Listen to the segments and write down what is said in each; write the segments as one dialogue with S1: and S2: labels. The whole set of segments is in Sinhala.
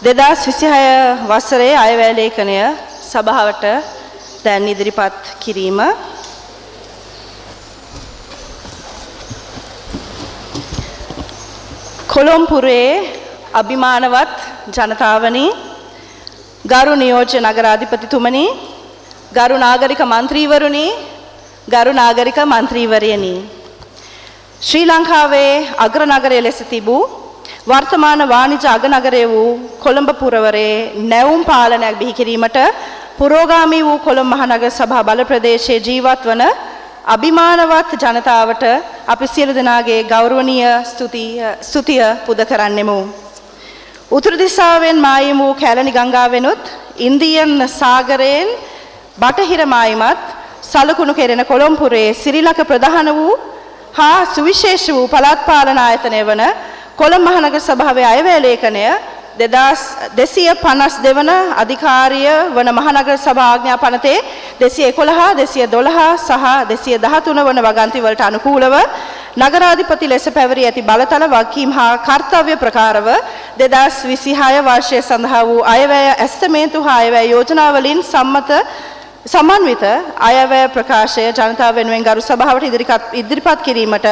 S1: 2026 වසරේ අයවැය ලේඛනය සභාවට දැන් ඉදිරිපත් කිරීම. කොළඹපුරේ අභිමානවත් ජනතාවනි, ගරු නියෝජ්‍ය නගරාධිපතිතුමනි, ගරු නාගරික මන්ත්‍රීවරුනි, ගරු නාගරික මන්ත්‍රීවරියනි, ශ්‍රී ලංකාවේ අග්‍රනගරය ලෙස තිබූ වර්තමාන වාණිජ අගනගරය වූ කොළඹ පුරවරේ නැවුම් පාලනයක් බිහි කිරීමට පුරෝගාමී වූ කොළඹ මහනගර සභා බල ප්‍රදේශයේ ජීවත් වන අභිමානවත් ජනතාවට අපි සියලු දෙනාගේ ගෞරවනීය ස්තුතිය පුද කරන්නෙමු. උතුරු දිශාවෙන් මායිම් වූ කැලණි ගංගාවෙනුත් ඉන්දියන් සාගරයෙන් බටහිර මායිමත් සලකුණු කෙරෙන කොළඹපුරේ සිරිලක ප්‍රධාන වූ හා සුවිශේෂ වූ පළාත් පාලන ආයතනය වන කොළඹ මහනගර සභාවේ අයවැය ලේඛනය 2252 වන අධිකාරිය වන මහනගර සභා ආඥා පනතේ 211, 212 සහ 213 වන වගන්ති වලට අනුකූලව නගරාධිපති ලෙස පැවරී ඇති බලතල වගකීම් හා කර්තව්‍ය ප්‍රකාරව 2026 වර්ෂය සඳහා වූ අයවැය ඇස්තමේන්තු හා අයවැය යෝජනා වලින් සමන්විත අයවැය ප්‍රකාශය ජනතාව වෙනුවෙන් ගරු සභාවට ඉදිරිපත් කිරීමට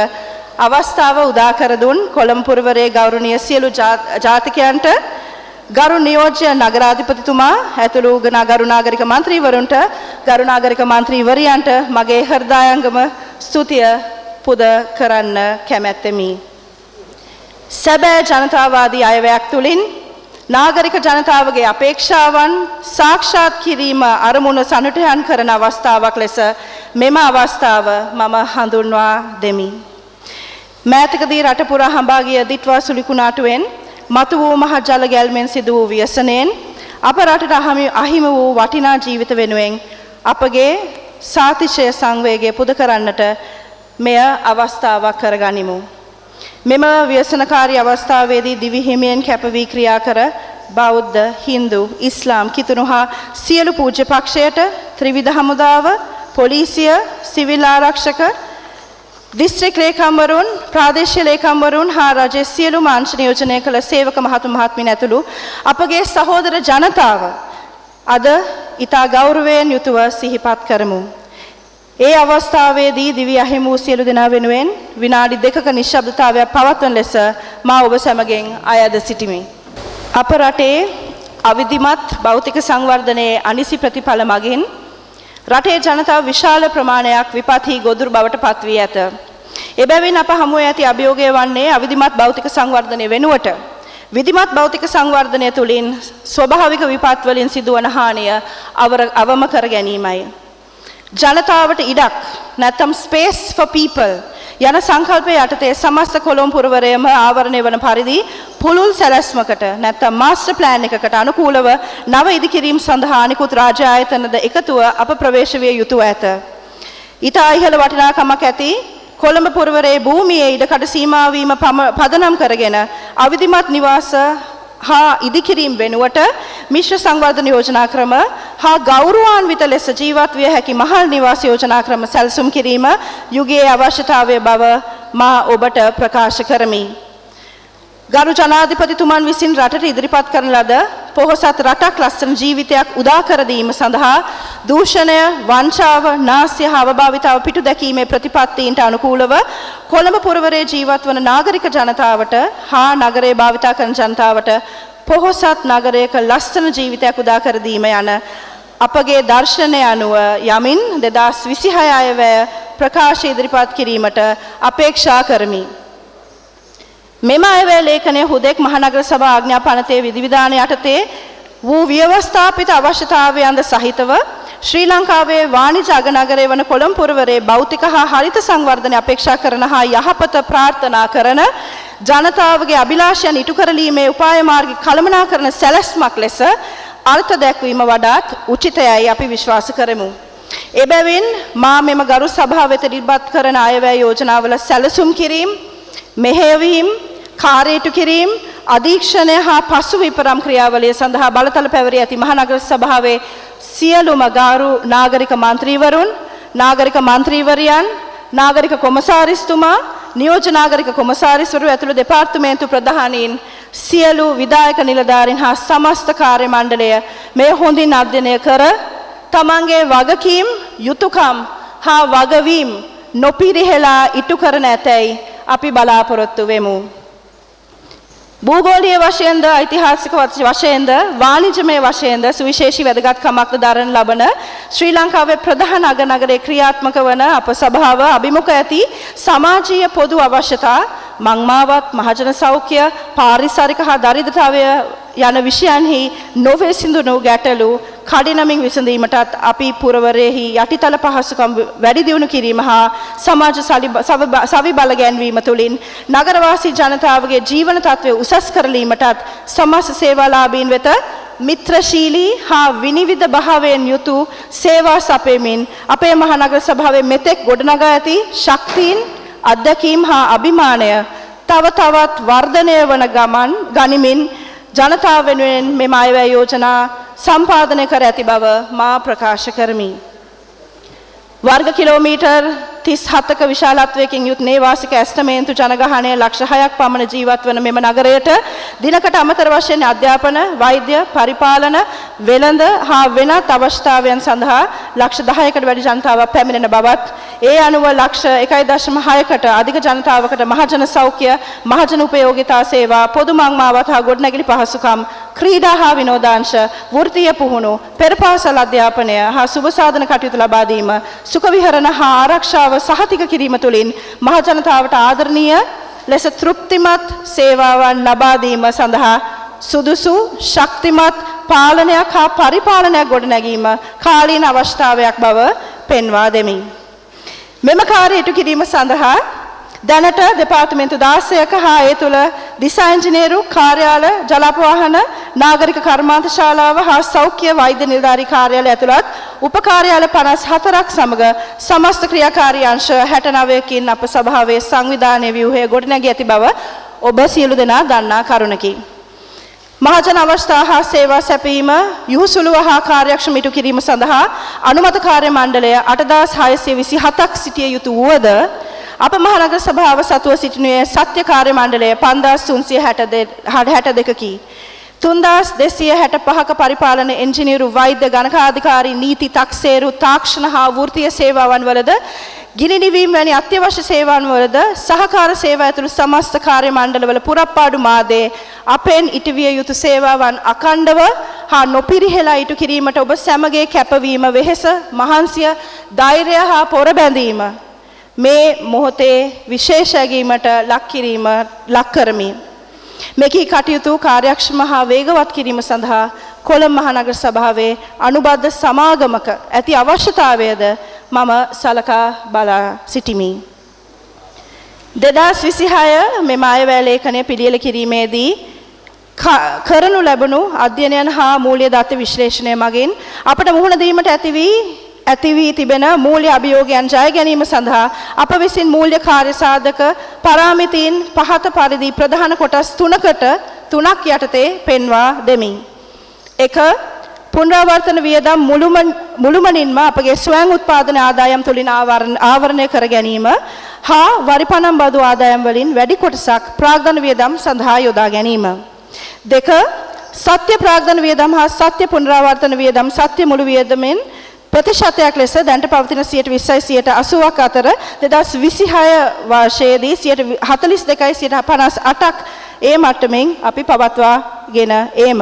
S1: අවස්ථාව උදා කර දුන් කොළඹ පුරවරේ ගෞරවනීය සියලු ජාතිකයන්ට, ගරු නියෝජ්‍ය නගරාධිපතිතුමා ඇතුළු ගරු නාගරික මන්ත්‍රීවරුන්ට, ගරු නාගරික මන්ත්‍රීවරියන්ට මගේ හෘදයාංගම ස්තුතිය පුද කරන්න කැමැත්තෙමි. සැබෑ ජනතාවාදී අයවැයක් තුළින් නාගරික ජනතාවගේ අපේක්ෂාවන් සාක්ෂාත් කිරීම අරමුණ සනිටුහන් කරන අවස්ථාවක් ලෙස මෙම අවස්ථාව මම හඳුන්වා දෙමි. මෑතකදී රට පුරා හඹා ගිය දිට්වා සුලිකුණාටුවෙන් මතු වූ මහ ජල ගැල්මෙන් සිදු වූ ව්‍යසනයෙන් අප රටට අහිමි වූ වටිනා ජීවිත වෙනුවෙන් අපගේ සාතිශය සංවේගය පුද කරන්නට මෙය අවස්ථාවක් කරගනිමු. මෙම ව්‍යසනකාරී අවස්ථාවේදී දිවි හිමියෙන් කැපවී ක්‍රියා කර බෞද්ධ, හින්දු, ඉස්ලාම් කිතුණු හා සියලු පූජ්‍ය පක්ෂයට, ත්‍රිවිධ හමුදාව, පොලිසිය, සිවිල් ආරක්ෂක, දිස්ත්‍රික් ලේකම්වරුන්, ප්‍රාදේශීය ලේකම්වරුන් හා රජයේ සියලුම අංශ නියෝජනය කළ සේවක මහතුන් මහත්මියන් ඇතුළු අපගේ සහෝදර ජනතාව අද ඊතා ගෞරවයෙන් යුතුව සිහිපත් කරමු. ඒ අවස්ථාවේදී දිවි අහිමි වූ සියලු දෙනා වෙනුවෙන් විනාඩි 2ක නිශ්ශබ්දතාවයක් පවත්වන ලෙස මා ඔබ සැමගෙන් අයද සිටිමි. අප රටේ අවිධිමත් භෞතික සංවර්ධනයේ අනිසි ප්‍රතිඵල මගින් රටේ ජනතාව විශාල ප්‍රමාණයක් විපත්හි ගොදුරු බවට පත් වී ඇත. එබැවින් අප හමුවේ ඇති අභියෝගය වන්නේ අවිධිමත් භෞතික සංවර්ධනය වෙනුවට විධිමත් භෞතික සංවර්ධනය තුළින් ස්වභාවික විපත් වලින් සිදුවන හානිය අවම කර ගැනීමයි. ජනතාවට ඉඩක් නැත්නම් space for people යන සංකල්පය යටතේ සමස්ත කොළඹ පුරවරයම ආවරණය වන පරිදි පුළුල් සැලැස්මකට නැත්නම් මාස්ටර් ප්ලෑන් එකකට අනුකූලව නව ඉදිකිරීම සඳහා අනිකුත් රාජ්‍ය ආයතනද එකතුව අප ප්‍රවේශ විය යුතුව ඇත. ඊට ඉහළ වටිනාකමක් ඇති කොළඹ පුරවරයේ භූමියේ ඉඩකඩ සීමා වීම පදනම් කරගෙන අවිධිමත් නිවාස හා ඉදිකිරීම වෙනුවට මිශ්‍ර සංවර්ධන යෝජනා ක්‍රම හා ගෞරවාන්විත ලෙස ජීවත් විය හැකි මහල් නිවාස යෝජනා ක්‍රම සැලසුම් කිරීම යුගයේ අවශ්‍යතාවය බව මා ඔබට ප්‍රකාශ කරමි. ගරු ජනාධිපතිතුමන් විසින් රටට ඉදිරිපත් කරන ලද පොහොසත් රටක් ලස්සන ජීවිතයක් උදා කර දීම සඳහා දූෂණය, වංචාව, නාස්‍ය හා අවභාවිතාව පිටු දැකීමේ ප්‍රතිපත්තීන්ට අනුකූලව කොළඹ පුරවරේ ජීවත් වන නාගරික ජනතාවට හා නගරයේ භාවිතා කරන ජනතාවට පොහොසත් නගරයක ලස්සන ජීවිතයක් උදා කර දීම යන අපගේ දර්ශනය අනුව යමින් 2026 අයවැය ප්‍රකාශය ඉදිරිපත් කිරීමට අපේක්ෂා කරමි. මෙම අයවැය ලේඛනය හුදෙක් මහනගර සභා ආඥා පනතේ විධිවිධාන යටතේ වූ ව්‍යවස්ථාපිත අවශ්‍යතාවයන්ද සහිතව ශ්‍රී ලංකාවේ වාණිජ අගනගරය වන කොළඹ පුරවරේ භෞතික හා හරිත සංවර්ධනය අපේක්ෂා කරන හා යහපත ප්‍රාර්ථනා කරන ජනතාවගේ අභිලාෂයන් ඉටු කරලීමේ උපාය මාර්ග කළමනාකරන සැලැස්මක් ලෙස අර්ථ දැක්වීම වඩාත් උචිතයයි අපි විශ්වාස කරමු. එබැවින් මා මෙම ගරු සභාව වෙත ඉදිරිපත් කරන අයවැය යෝජනාවල සැලසුම් කිරීම, මෙහෙයවීම, කාර්යයට කිරීම, අධීක්ෂණය හා පසු විපරම් ක්‍රියාවලිය සඳහා බලතල පැවරී ඇති මහනගර සභාවේ සියලුම ගරු නාගරික මන්ත්‍රීවරුන්, නාගරික මන්ත්‍රීවරියන්, නාගරික කොමසාරිස්තුමා, නියෝජ්‍ය නාගරික කොමසාරිස්වරු ඇතුළු දෙපාර්තමේන්තු ප්‍රධානීන් සියලු විධායක නිලධාරීන් හා සමස්ත කාර්ය මණ්ඩලය මේ හොඳින් අධ්‍යයනය කර තමන්ගේ වගකීම් යුතුයකම් හා වගවීම් නොපිරිහෙලා ඉටු කරන ඇතැයි අපි බලාපොරොත්තු වෙමු. භූගෝලීය වශයෙන්ද ඓතිහාසික වශයෙන්ද වාණිජමය වශයෙන්ද සුවිශේෂී වැදගත්කමක් දරන ලබන ශ්‍රී ලංකාවේ ප්‍රධාන අගනගරයේ ක්‍රියාත්මක වන අප සභාව අභිමුඛ ඇති සමාජීය පොදු අවශ්‍යතා මංමාවත් මහජන සෞඛ්‍ය පාරිසරික හා දරිද්‍රතාවය යන විෂයන්හි නොවේසිඳුණු ගැටලු කඩිනමින් විසඳීමටත් අපි පුරවරයෙහි යටිතල පහසුකම් වැඩි දියුණු කිරීම හා සමාජ සවි බල ගැන්වීම තුළින් නගරවාසී ජනතාවගේ ජීවන තත්ත්වය උසස් කරලීමටත් සමාජ සේවාලාභීන් වෙත මිත්‍රශීලී හා විනිවිද භාවයෙන් යුතු සේවා සපයමින් අපේ මහනගර සභාවේ මෙතෙක් ගොඩනගා ඇති ශක්තියින් අත්දැකීම් හා අභිමානය තව තවත් වර්ධනය වන ගමන් ගනිමින් ජනතාව වෙනුවෙන් මෙම අයවැය යෝජනා සම්පාදනය කර ඇති බව මා ප්‍රකාශ කරමි. වර්ග කිලෝමීටර් 37ක විශාලත්වයකින් යුත් නේවාසික ඇස්තමේන්තු ජනගහනය ලක්ෂ 6ක් පමණ ජීවත් වන මෙම නගරයට දිනකට අමතර වශයෙන් අධ්‍යාපන, වෛද්‍ය, පරිපාලන, වෙළඳ හා වෙනත් අවශ්‍යතාවයන් සඳහා ලක්ෂ 10කට වැඩි ජනතාවක් පැමිණෙන බවත් ඒ අනුව ලක්ෂ 1.6කට අධික ජනතාවකට මහජන සෞඛ්‍ය, මහජන උපයෝගිතා සේවා, පොදු මංමාවත් හා ගොඩනැගිලි පහසුකම්, ක්‍රීඩා හා විනෝදාංශ, වෘත්තීය පුහුණු, පෙරපාසල් අධ්‍යාපනය හා සුබ සාධන කටයුතු ලබා දීම, සුඛ විහරණ හා ආරක්ෂාව සහතික කිරීම තුළින් මහජනතාවට ආදරණීය ලෙස තෘප්තිමත් සේවාවන් ලබා දීම සඳහා සුදුසු ශක්තිමත් පාලනයක් හා පරිපාලනයක් ගොඩනැගීම කාලීන අවශ්‍යතාවයක් බව පෙන්වා දෙමි. මෙම කාර්යය ඉටු කිරීම සඳහා දැනට දෙපාර්තමේන්තු 16ක හා ඒ තුළ දිසා ඉංජිනේරු කාර්යාල, ජල අපවාහන, නාගරික කර්මාන්ත ශාලාව හා සෞඛ්‍ය වෛද්‍ය නිලධාරී කාර්යාලය ඇතුළත් උපකාර්යාල 54ක් සමග සමස්ත ක්‍රියාකාරී අංශ 69කින් අප සභාවේ සංවිධානයේ ව්‍යුහය ගොඩනැගී ඇති බව ඔබ සියලු දෙනා දන්නා කරුණකි. මහජන අවස්ථා හා සේවා සැපීම යහුසුලුව හා කාර්යක්ෂම ඉටු කිරීම සඳහා අනුමත කාර්ය මණ්ඩලය 8627ක් සිටිය යුතු වුවද අප මහනගර සභාව සතුව සිටිනුයේ සත්‍ය කාර්ය මණ්ඩලය 5362කි. 3265ක පරිපාලන එන්ජිනියරු, වෛද්‍ය, ගණකාධිකාරී, නීති, තක්සේරු, තාක්ෂණ හා වෘත්තීය සේවාවන් වලද ගිනි නිවීම වැනි අත්‍යවශ්‍ය සේවාවන් වලද සහකාර සේවා ඇතුළු සමස්ත කාර්ය මණ්ඩලවල පුරප්පාඩු මාදේ අපෙන් ඉටුවිය යුතු සේවාවන් අඛණ්ඩව හා නොපිරිහෙලා ඉටු කිරීමට ඔබ සැමගේ කැපවීම, වෙහෙස, මහන්සිය, ධෛර්යය හා පොරබැඳීම මේ මොහොතේ විශේෂ ඇගීමට ලක් කරමි. මෙකී කටයුතු කාර්යක්ෂම හා වේගවත් කිරීම සඳහා කොළඹ මහනගර සභාවේ අනුබද්ධ සමාගමක ඇති අවශ්‍යතාවයද මම සලකා බලා සිටිමි. 2026 මෙම අයවැය ලේඛනය පිළියෙල කිරීමේදී කරනු ලැබුණු අධ්‍යයනයන් හා මූල්‍ය දත්ත විශ්ලේෂණය මගින් අපට මුහුණ දීමට ඇති වී තිබෙන මූල්‍ය අභියෝගයන් ජය ගැනීම සඳහා අප විසින් මූල්‍ය කාර්ය සාධක පරාමිතීන් පහත පරිදි ප්‍රධාන කොටස් තුනක් යටතේ පෙන්වා දෙමි. 1. පුනරාවර්තන වියදම් මුළුමනින්ම අපගේ ස්වයං උත්පාදන ආදායම් තුළින් ආවරණය කර ගැනීම හා වරිපණම් බදු ආදායම් වලින් වැඩි කොටසක් ප්‍රාග්ධන වියදම් සඳහා යොදා ගැනීම. 2. සත්‍ය ප්‍රාග්ධන වියදම් හා සත්‍ය පුනරාවර්තන වියදම් සත්‍ය මුළු වියදමෙන් ප්‍රතිශතයක් ලෙස දැනට පවතින 20%යි 80ක් අතර 2026 වර්ෂයේදී 42යි 58ක් ඒ මට්ටමින් අපි පවත්වාගෙන ඒම.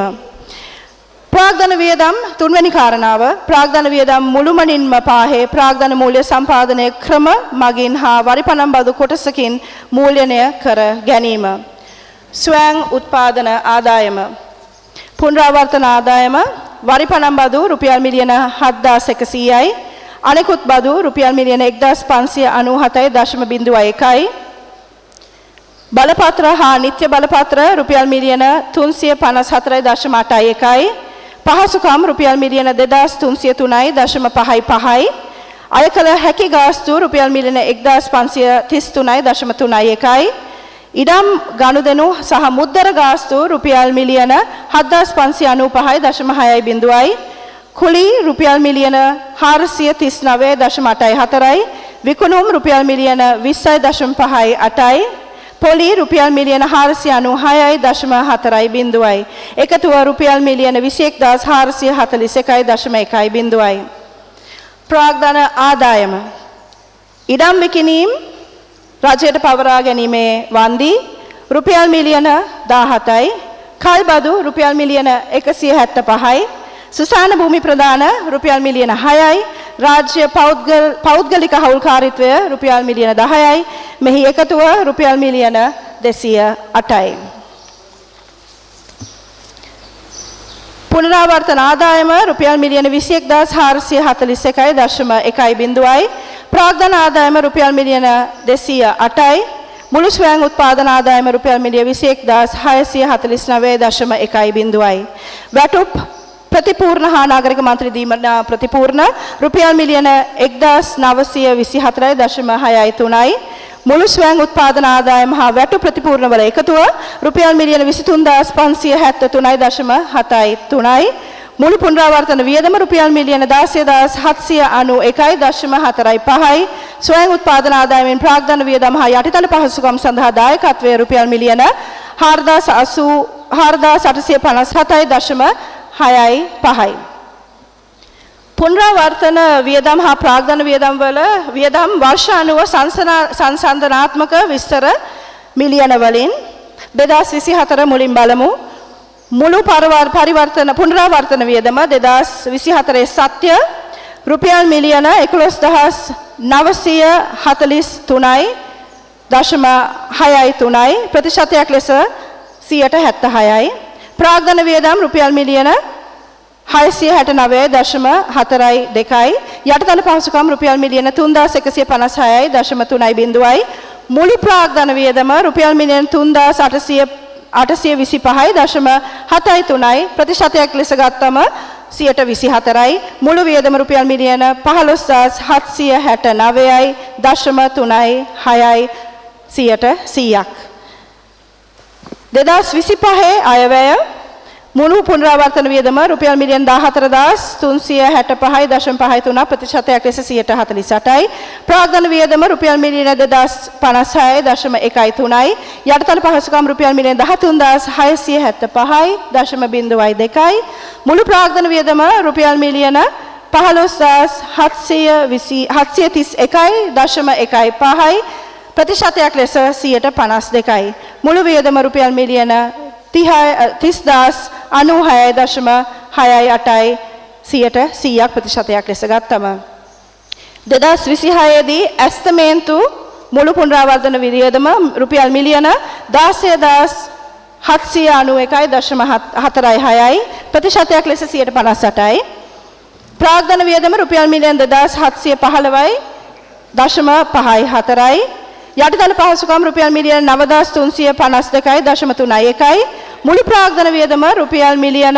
S1: ප්‍රාග්ධන වියදම් තුන්වැනි කාරණාව ප්‍රාග්ධන වියදම් මුළුමනින්ම පාහේ ප්‍රාග්ධන මූල්‍ය සම්පාදනයේ ක්‍රම මගින් හා වරිපණම් බදු කොටසකින් මූල්‍යණය කර ගැනීම. ස්වයං උත්පාදන ආදායම පුනරාවර්තන ආදායම වරිපණම් බදු රුපියල් මිලියන 7100යි අනෙකුත් බදු රුපියල් මිලියන 1597.01යි බලපත්‍ර හා නිත්‍ය බලපත්‍ර රුපියල් මිලියන 354.81යි පහසුකම් රුපියල් මිලියන 2303.55යි අය කළ හැකි ගාස්තු රුපියල් මිලියන 1533.31යි ඉඩම් ගනුදෙනු සහ මුද්දර ගාස්තු රුපියල් මිලියන 7595.6යි කුලී රුපියල් මිලියන 439.84යි විකුණුම් රුපියල් මිලියන 20.5යි. පොලි රුපියල් මිලියන 496.4යි. එකතුව රුපියල් මිලියන 21,441.1යි. ප්‍රාග්ධන ආදායම ඉඩම් විකිණීම් රජයට පවරා ගැනීමේ වන්දි රුපියල් මිලියන 17යි. කල්බදු රුපියල් මිලියන 175යි. සුසාන භූමි ප්‍රදාන රුපියල් මිලියන 6යි. රාජ්‍ය පෞද්ගලික හවුල්කාරීත්වය රුපියල් මිලියන 10යි. මෙහි එකතුව රුපියල් මිලියන 208යි. පුනරාවර්තන ආදායම රුපියල් මිලියන 21,441.1යි. ප්‍රාග්ධන ආදායම රුපියල් මිලියන 208යි. මුළු ස්වයං උත්පාදන ආදායම රුපියල් මිලියන 21,649.1යි. වැටුප් ප්‍රතිපූර්ණ හා නාගරික මන්ත්‍රී දීමනා ප්‍රතිපූර්ණ රුපියල් මිලියන 1,924.6යි. මුළු ස්වයං උත්පාදන ආදායම හා වැටුප් ප්‍රතිපූර්ණ වල එකතුව රුපියල් මිලියන 23,573.7යි. මුළු පුනරාවර්තන වියදම රුපියල් මිලියන 16,791.45යි. ස්වයං උත්පාදන ආදායමෙන් ප්‍රාග්ධන වියදම හා යටිතල පහසුකම් සඳහා දායකත්වය රුපියල් මිලියන 4,857.6යි. පුනරාවර්තන වියදම් හා ප්‍රාග්ධන වියදම් වල වියදම් වර්ෂ අනුව සංසන්දනාත්මක විස්තර මිලියන වලින් 2024 මුලින් බලමු. මුළු පරිවර්තන පුනරාවර්තන වියදම 2024 සත්‍ය රුපියල් මිලියන 11,943.6යි. ප්‍රතිශතයක් ලෙස 176යි. ප්‍රාග්ධන වියදම් රුපියල් මිලියන 669.42යි. යටිතල පහසුකම් රුපියල් මිලියන 3,156.3යි. මුළු ප්‍රාග්ධන වියදම රුපියල් මිලියන 3,825.73යි. ප්‍රතිශතයක් ලෙස ගත්තම 124යි. මුළු වියදම රුපියල් මිලියන 15,769.36යි. 100%ක්. 2025 අයවැය මුළු පුනරාවර්තන වියදම රුපියල් මිලියන 14,365.53 ප්‍රතිශතයක් ලෙස 148යි. ප්‍රාග්ධන වියදම රුපියල් මිලියන 2,56.13යි. යටිතල පහසුකම් රුපියල් මිලියන 13,675.02යි. මුළු ප්‍රාග්ධන වියදම රුපියල් මිලියන 15,731.15යි. ප්‍රතිශතයක් ලෙස 152යි. මුළු වියදම රුපියල් මිලියන 30,96.68යි. 100%ක් ප්‍රතිශතයක් ලෙස ගත්තම 2026 දී ඇස්තමේන්තු මුළු පුනරාවර්තන වියදම රුපියල් මිලියන 16,791.46යි. ප්‍රතිශතයක් ලෙස 158යි. ප්‍රාග්ධන වියදම රුපියල් මිලියන 2,715.54යි. යටිතල පහසුකම් රුපියල් මිලියන 9,352.31යි. මුළු ප්‍රාග්ධන වියදම රුපියල් මිලියන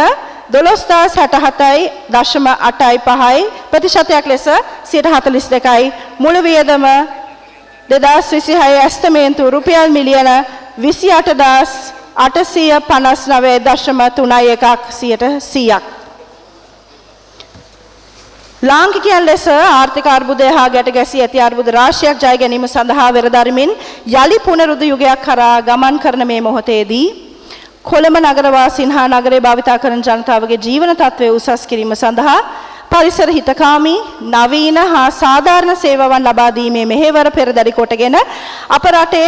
S1: 12,067.85යි. ප්‍රතිශතයක් ලෙස 142යි. මුළු වියදම 2026 ඇස්තමේන්තු රුපියල් මිලියන 28,859.31ක් 100%ක්. ලාංකිකයන් ලෙස ආර්ථික අර්බුදය හා ගැට ගැසී ඇති අර්බුද රාශියක් ජය ගැනීම සඳහා වෙරදරිමින් යලි පුනරුදු යුගයක් කරා ගමන් කරන මේ මොහොතේදී කොළඹ නගරවාසීන් හා නගරේ භාවිතා කරන ජනතාවගේ ජීවන තත්ත්වය උසස් කිරීම සඳහා පරිසර හිතකාමී නවීන හා සාධාරණ සේවාවන් ලබා දීමේ මෙහෙවර පෙරදරි කොටගෙන අප රටේ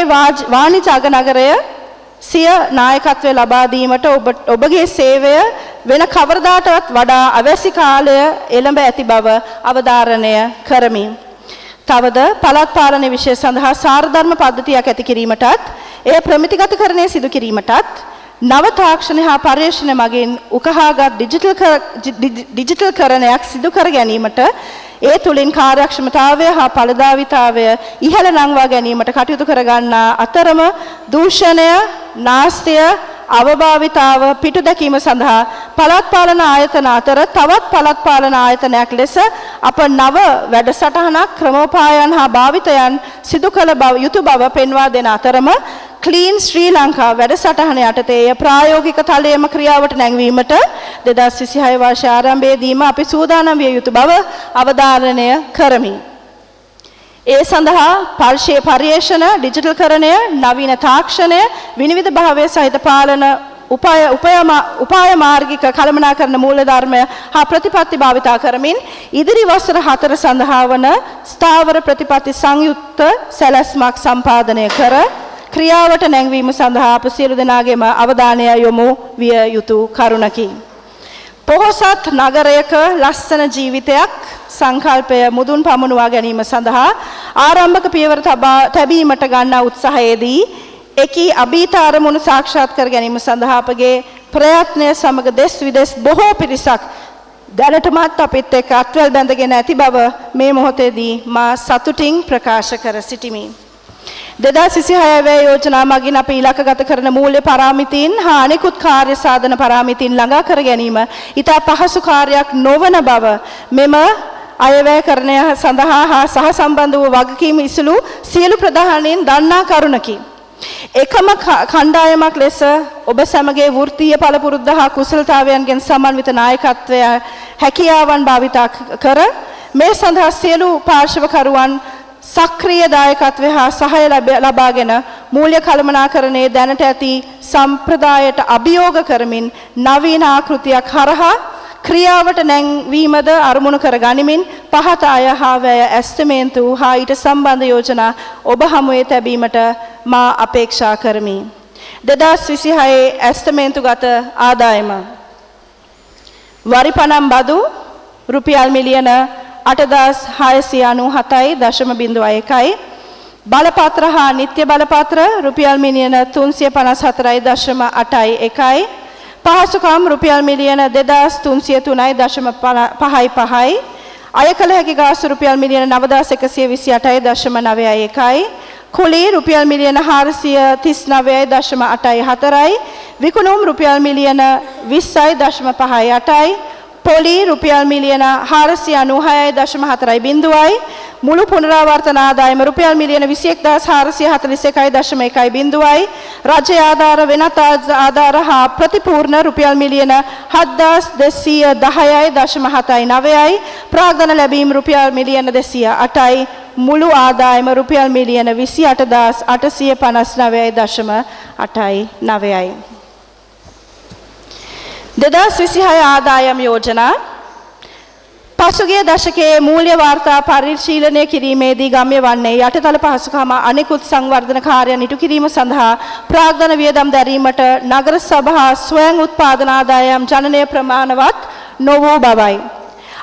S1: වාණිජ අගනගරය සිය නායකත්වය ලබා දීමට ඔබගේ සේවය වෙන කවරදාටවත් වඩා අවශ්‍ය කාලය එළඹ ඇති බව අවධාරණය කරමි. තවද පළාත් පාලන විෂය සඳහා සාරධර්ම පද්ධතියක් ඇති කිරීමටත් එය ප්‍රමිතිගතකරණය සිදු කිරීමටත් නව තාක්ෂණ හා පර්යේෂණ මගින් උකහාගත් ඩිජිටල් කරණයක් සිදු කර ගැනීමට ඒ තුලින් කාර්යක්ෂමතාවය හා ඵලදායීතාවය ඉහළ නංවා ගැනීමට කටයුතු කර ගන්නා අතරම දූෂණය, නාස්තිය, අවභාවිතාව පිටු දැකීම සඳහා පළාත් පාලන ආයතන අතර තවත් පළාත් පාලන ආයතනයක් ලෙස අප නව වැඩසටහනක් ක්‍රමෝපායන් හා භාවිතයන් සිදු කළ යුතු බව පෙන්වා දෙන අතරම ක්ලීන් ශ්‍රී ලංකා වැඩසටහන යටතේ ප්‍රායෝගික තලයේම ක්‍රියාවට නැංවීමට 2026 වර්ෂ ආරම්භයේදීම අපි සූදානම් විය යුතු බව අවධාරණය කරමි. ඒ සඳහා පර්යේෂණ ඩිජිටල්කරණය නවීන තාක්ෂණය විනිවිද භාවය සහිත පාලන උපාය මාර්ගික කළමනාකරණ මූලධර්මය හා ප්‍රතිපත්ති භාවිතා කරමින් ඉදිරි වසර 4 සඳහා වන ස්ථාවර ප්‍රතිපත්ති සංයුක්ත සැලැස්මක් සම්පාදනය කර ක්‍රියාවට නැංවීම සඳහා අප සියලු දෙනාගේම අවධානය යොමු විය යුතු කරුණකි. පොහොසත් නගරයක ලස්සන ජීවිතයක් සංකල්පය මුදුන් පමුණුවා ගැනීම සඳහා ආරම්භක පියවර තැබීමට ගන්නා උත්සාහයේදී එකී අභීත අරමුණු සාක්ෂාත් කර ගැනීම සඳහා අපගේ ප්‍රයත්නය සමග දෙස් විදෙස් බොහෝ පිරිසක් දැනටමත් අපිත් එක්ක අත්වැල් බැඳගෙන ඇති බව මේ මොහොතේදී මා සතුටින් ප්‍රකාශ කර සිටිමි. 2026 වැය යෝජනා මගින් අපි ඉලක්කගත කරන මූල්‍ය පාරාමිතීන් හා අනෙකුත් කාර්ය සාධන පාරාමිතීන් ළඟා කර ගැනීම ඉතා පහසු කාර්යයක් නොවන බව මෙම අයවැයකරණය සඳහා හා සහ සම්බන්ධ වූ වගකීම් ඉසුළු සියලු ප්‍රධානීන් දන්නා කරුණකි. එකම කණ්ඩායමක් ලෙස ඔබ සැමගේ වෘත්තීය පළපුරුද්ද හා කුසලතාවයන්ගෙන් සමන්විත නායකත්වය හැකියාවන් භාවිතා කර මේ සඳහා සියලු පාර්ශවකරුවන් සක්‍රීය දායකත්වය හා සහාය ලබාගෙන මූල්‍ය කළමනාකරණයේ දැනට ඇති සම්ප්‍රදායට අභියෝග කරමින් නවීන ආකෘතියක් හරහා ක්‍රියාවට නැංවීමද අරමුණු කර ගනිමින් පහත අය හා වැය ඇස්තමේන්තු හා ඊට සම්බන්ධ යෝජනා ඔබ හමුවේ තැබීමට මා අපේක්ෂා කරමි. 2026 ඇස්තමේන්තුගත ආදායම වරිපනම් බදු රුපියල් මිලියන 8697.01යි. බලපත්‍ර හා නිත්‍ය බලපත්‍ර රුපියල් මිලියන 354.81යි. පහසුකම් රුපියල් මිලියන 2303.55යි. අය කළ හැකි ගාස්තු රුපියල් මිලියන 9128.91යි. කුලී රුපියල් මිලියන 439.84යි. විකුණුම් රුපියල් මිලියන 20.58යි. පොලි රුපියල් මිලියන 496.40යි. මුළු පුනරාවර්තන ආදායම රුපියල් මිලියන 21441.10යි. රජ ආධාර වෙනත් ආධාර හා ප්‍රතිපූර්ණ රුපියල් මිලියන 7210.79යි. ප්‍රාග්ධන ලැබීම් රුපියල් මිලියන 208යි. මුළු ආදායම රුපියල් මිලියන 28859.89යි. 2026 ආදායම් යෝජනා පසුගිය දශකයේ මූල්‍ය වාර්තා පරිශීලනය කිරීමේදී ගම්‍ය වන්නේ යටිතල පහසුකම් අනෙකුත් සංවර්ධන කාර්යයන් ඉටු කිරීම සඳහා ප්‍රාග්ධන වියදම් දැරීමට නගර සභා ස්වයං උත්පාදන ආදායම් ජනනය ප්‍රමාණවත් නොවූ බවයි.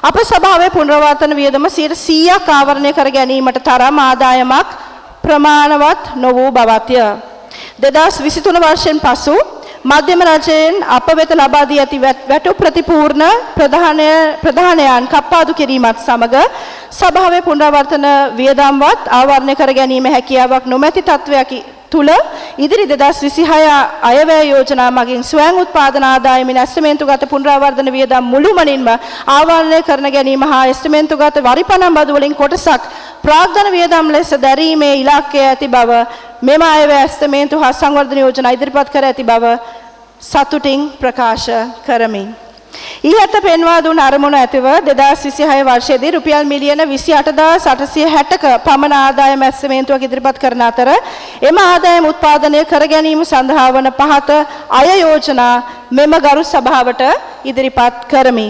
S1: අප සභාවේ පුනරාවර්තන වියදම 100% ආවරණය කර ගැනීමට තරම් ආදායමක් ප්‍රමාණවත් නොවූ බවත්ය. 2023 වර්ෂයෙන් පසු මධ්‍යම රජයෙන් අප වෙත ලබා දී ඇති වැටු ප්‍රතිපූර්ණ ප්‍රධානයන් කප්පාදු කිරීමත් සමග සභාවේ පුනරාවර්තන වියදම්වත් ආවරණය කර ගැනීම හැකියාවක් නොමැති තත්වයක් තුල ඉදිරි 2026 අයවැය යෝජනා මගින් ස්වයං උත්පාදන ආදායමින් ඇස්තමේන්තුගත පුනරාවර්තන වියදම් මුළුමනින්ම ආවරණය කරන ගැනීම හා ඇස්තමේන්තුගත වරිපනම් බදු වලින් කොටසක් ප්‍රාග්ධන වියදම් ලෙස දැරීමේ ඉලක්කය ඇති බව මෙම අයවැය ඇස්තමේන්තු හා සංවර්ධන යෝජනා ඉදිරිපත් කර ඇති බව සතුටින් ප්‍රකාශ කරමි. ඊහත පෙන්වා දුන් අරමුණු ඇතිව 2026 වර්ෂයේදී රුපියල් මිලියන 28,860ක පමණ ආදායම ඇස්තමේන්තුවක් ඉදිරිපත් කරන අතර එම ආදායම උත්පාදනය කර ගැනීම සඳහා වන පහත අය යෝජනා මෙම ගරු සභාවට ඉදිරිපත් කරමි.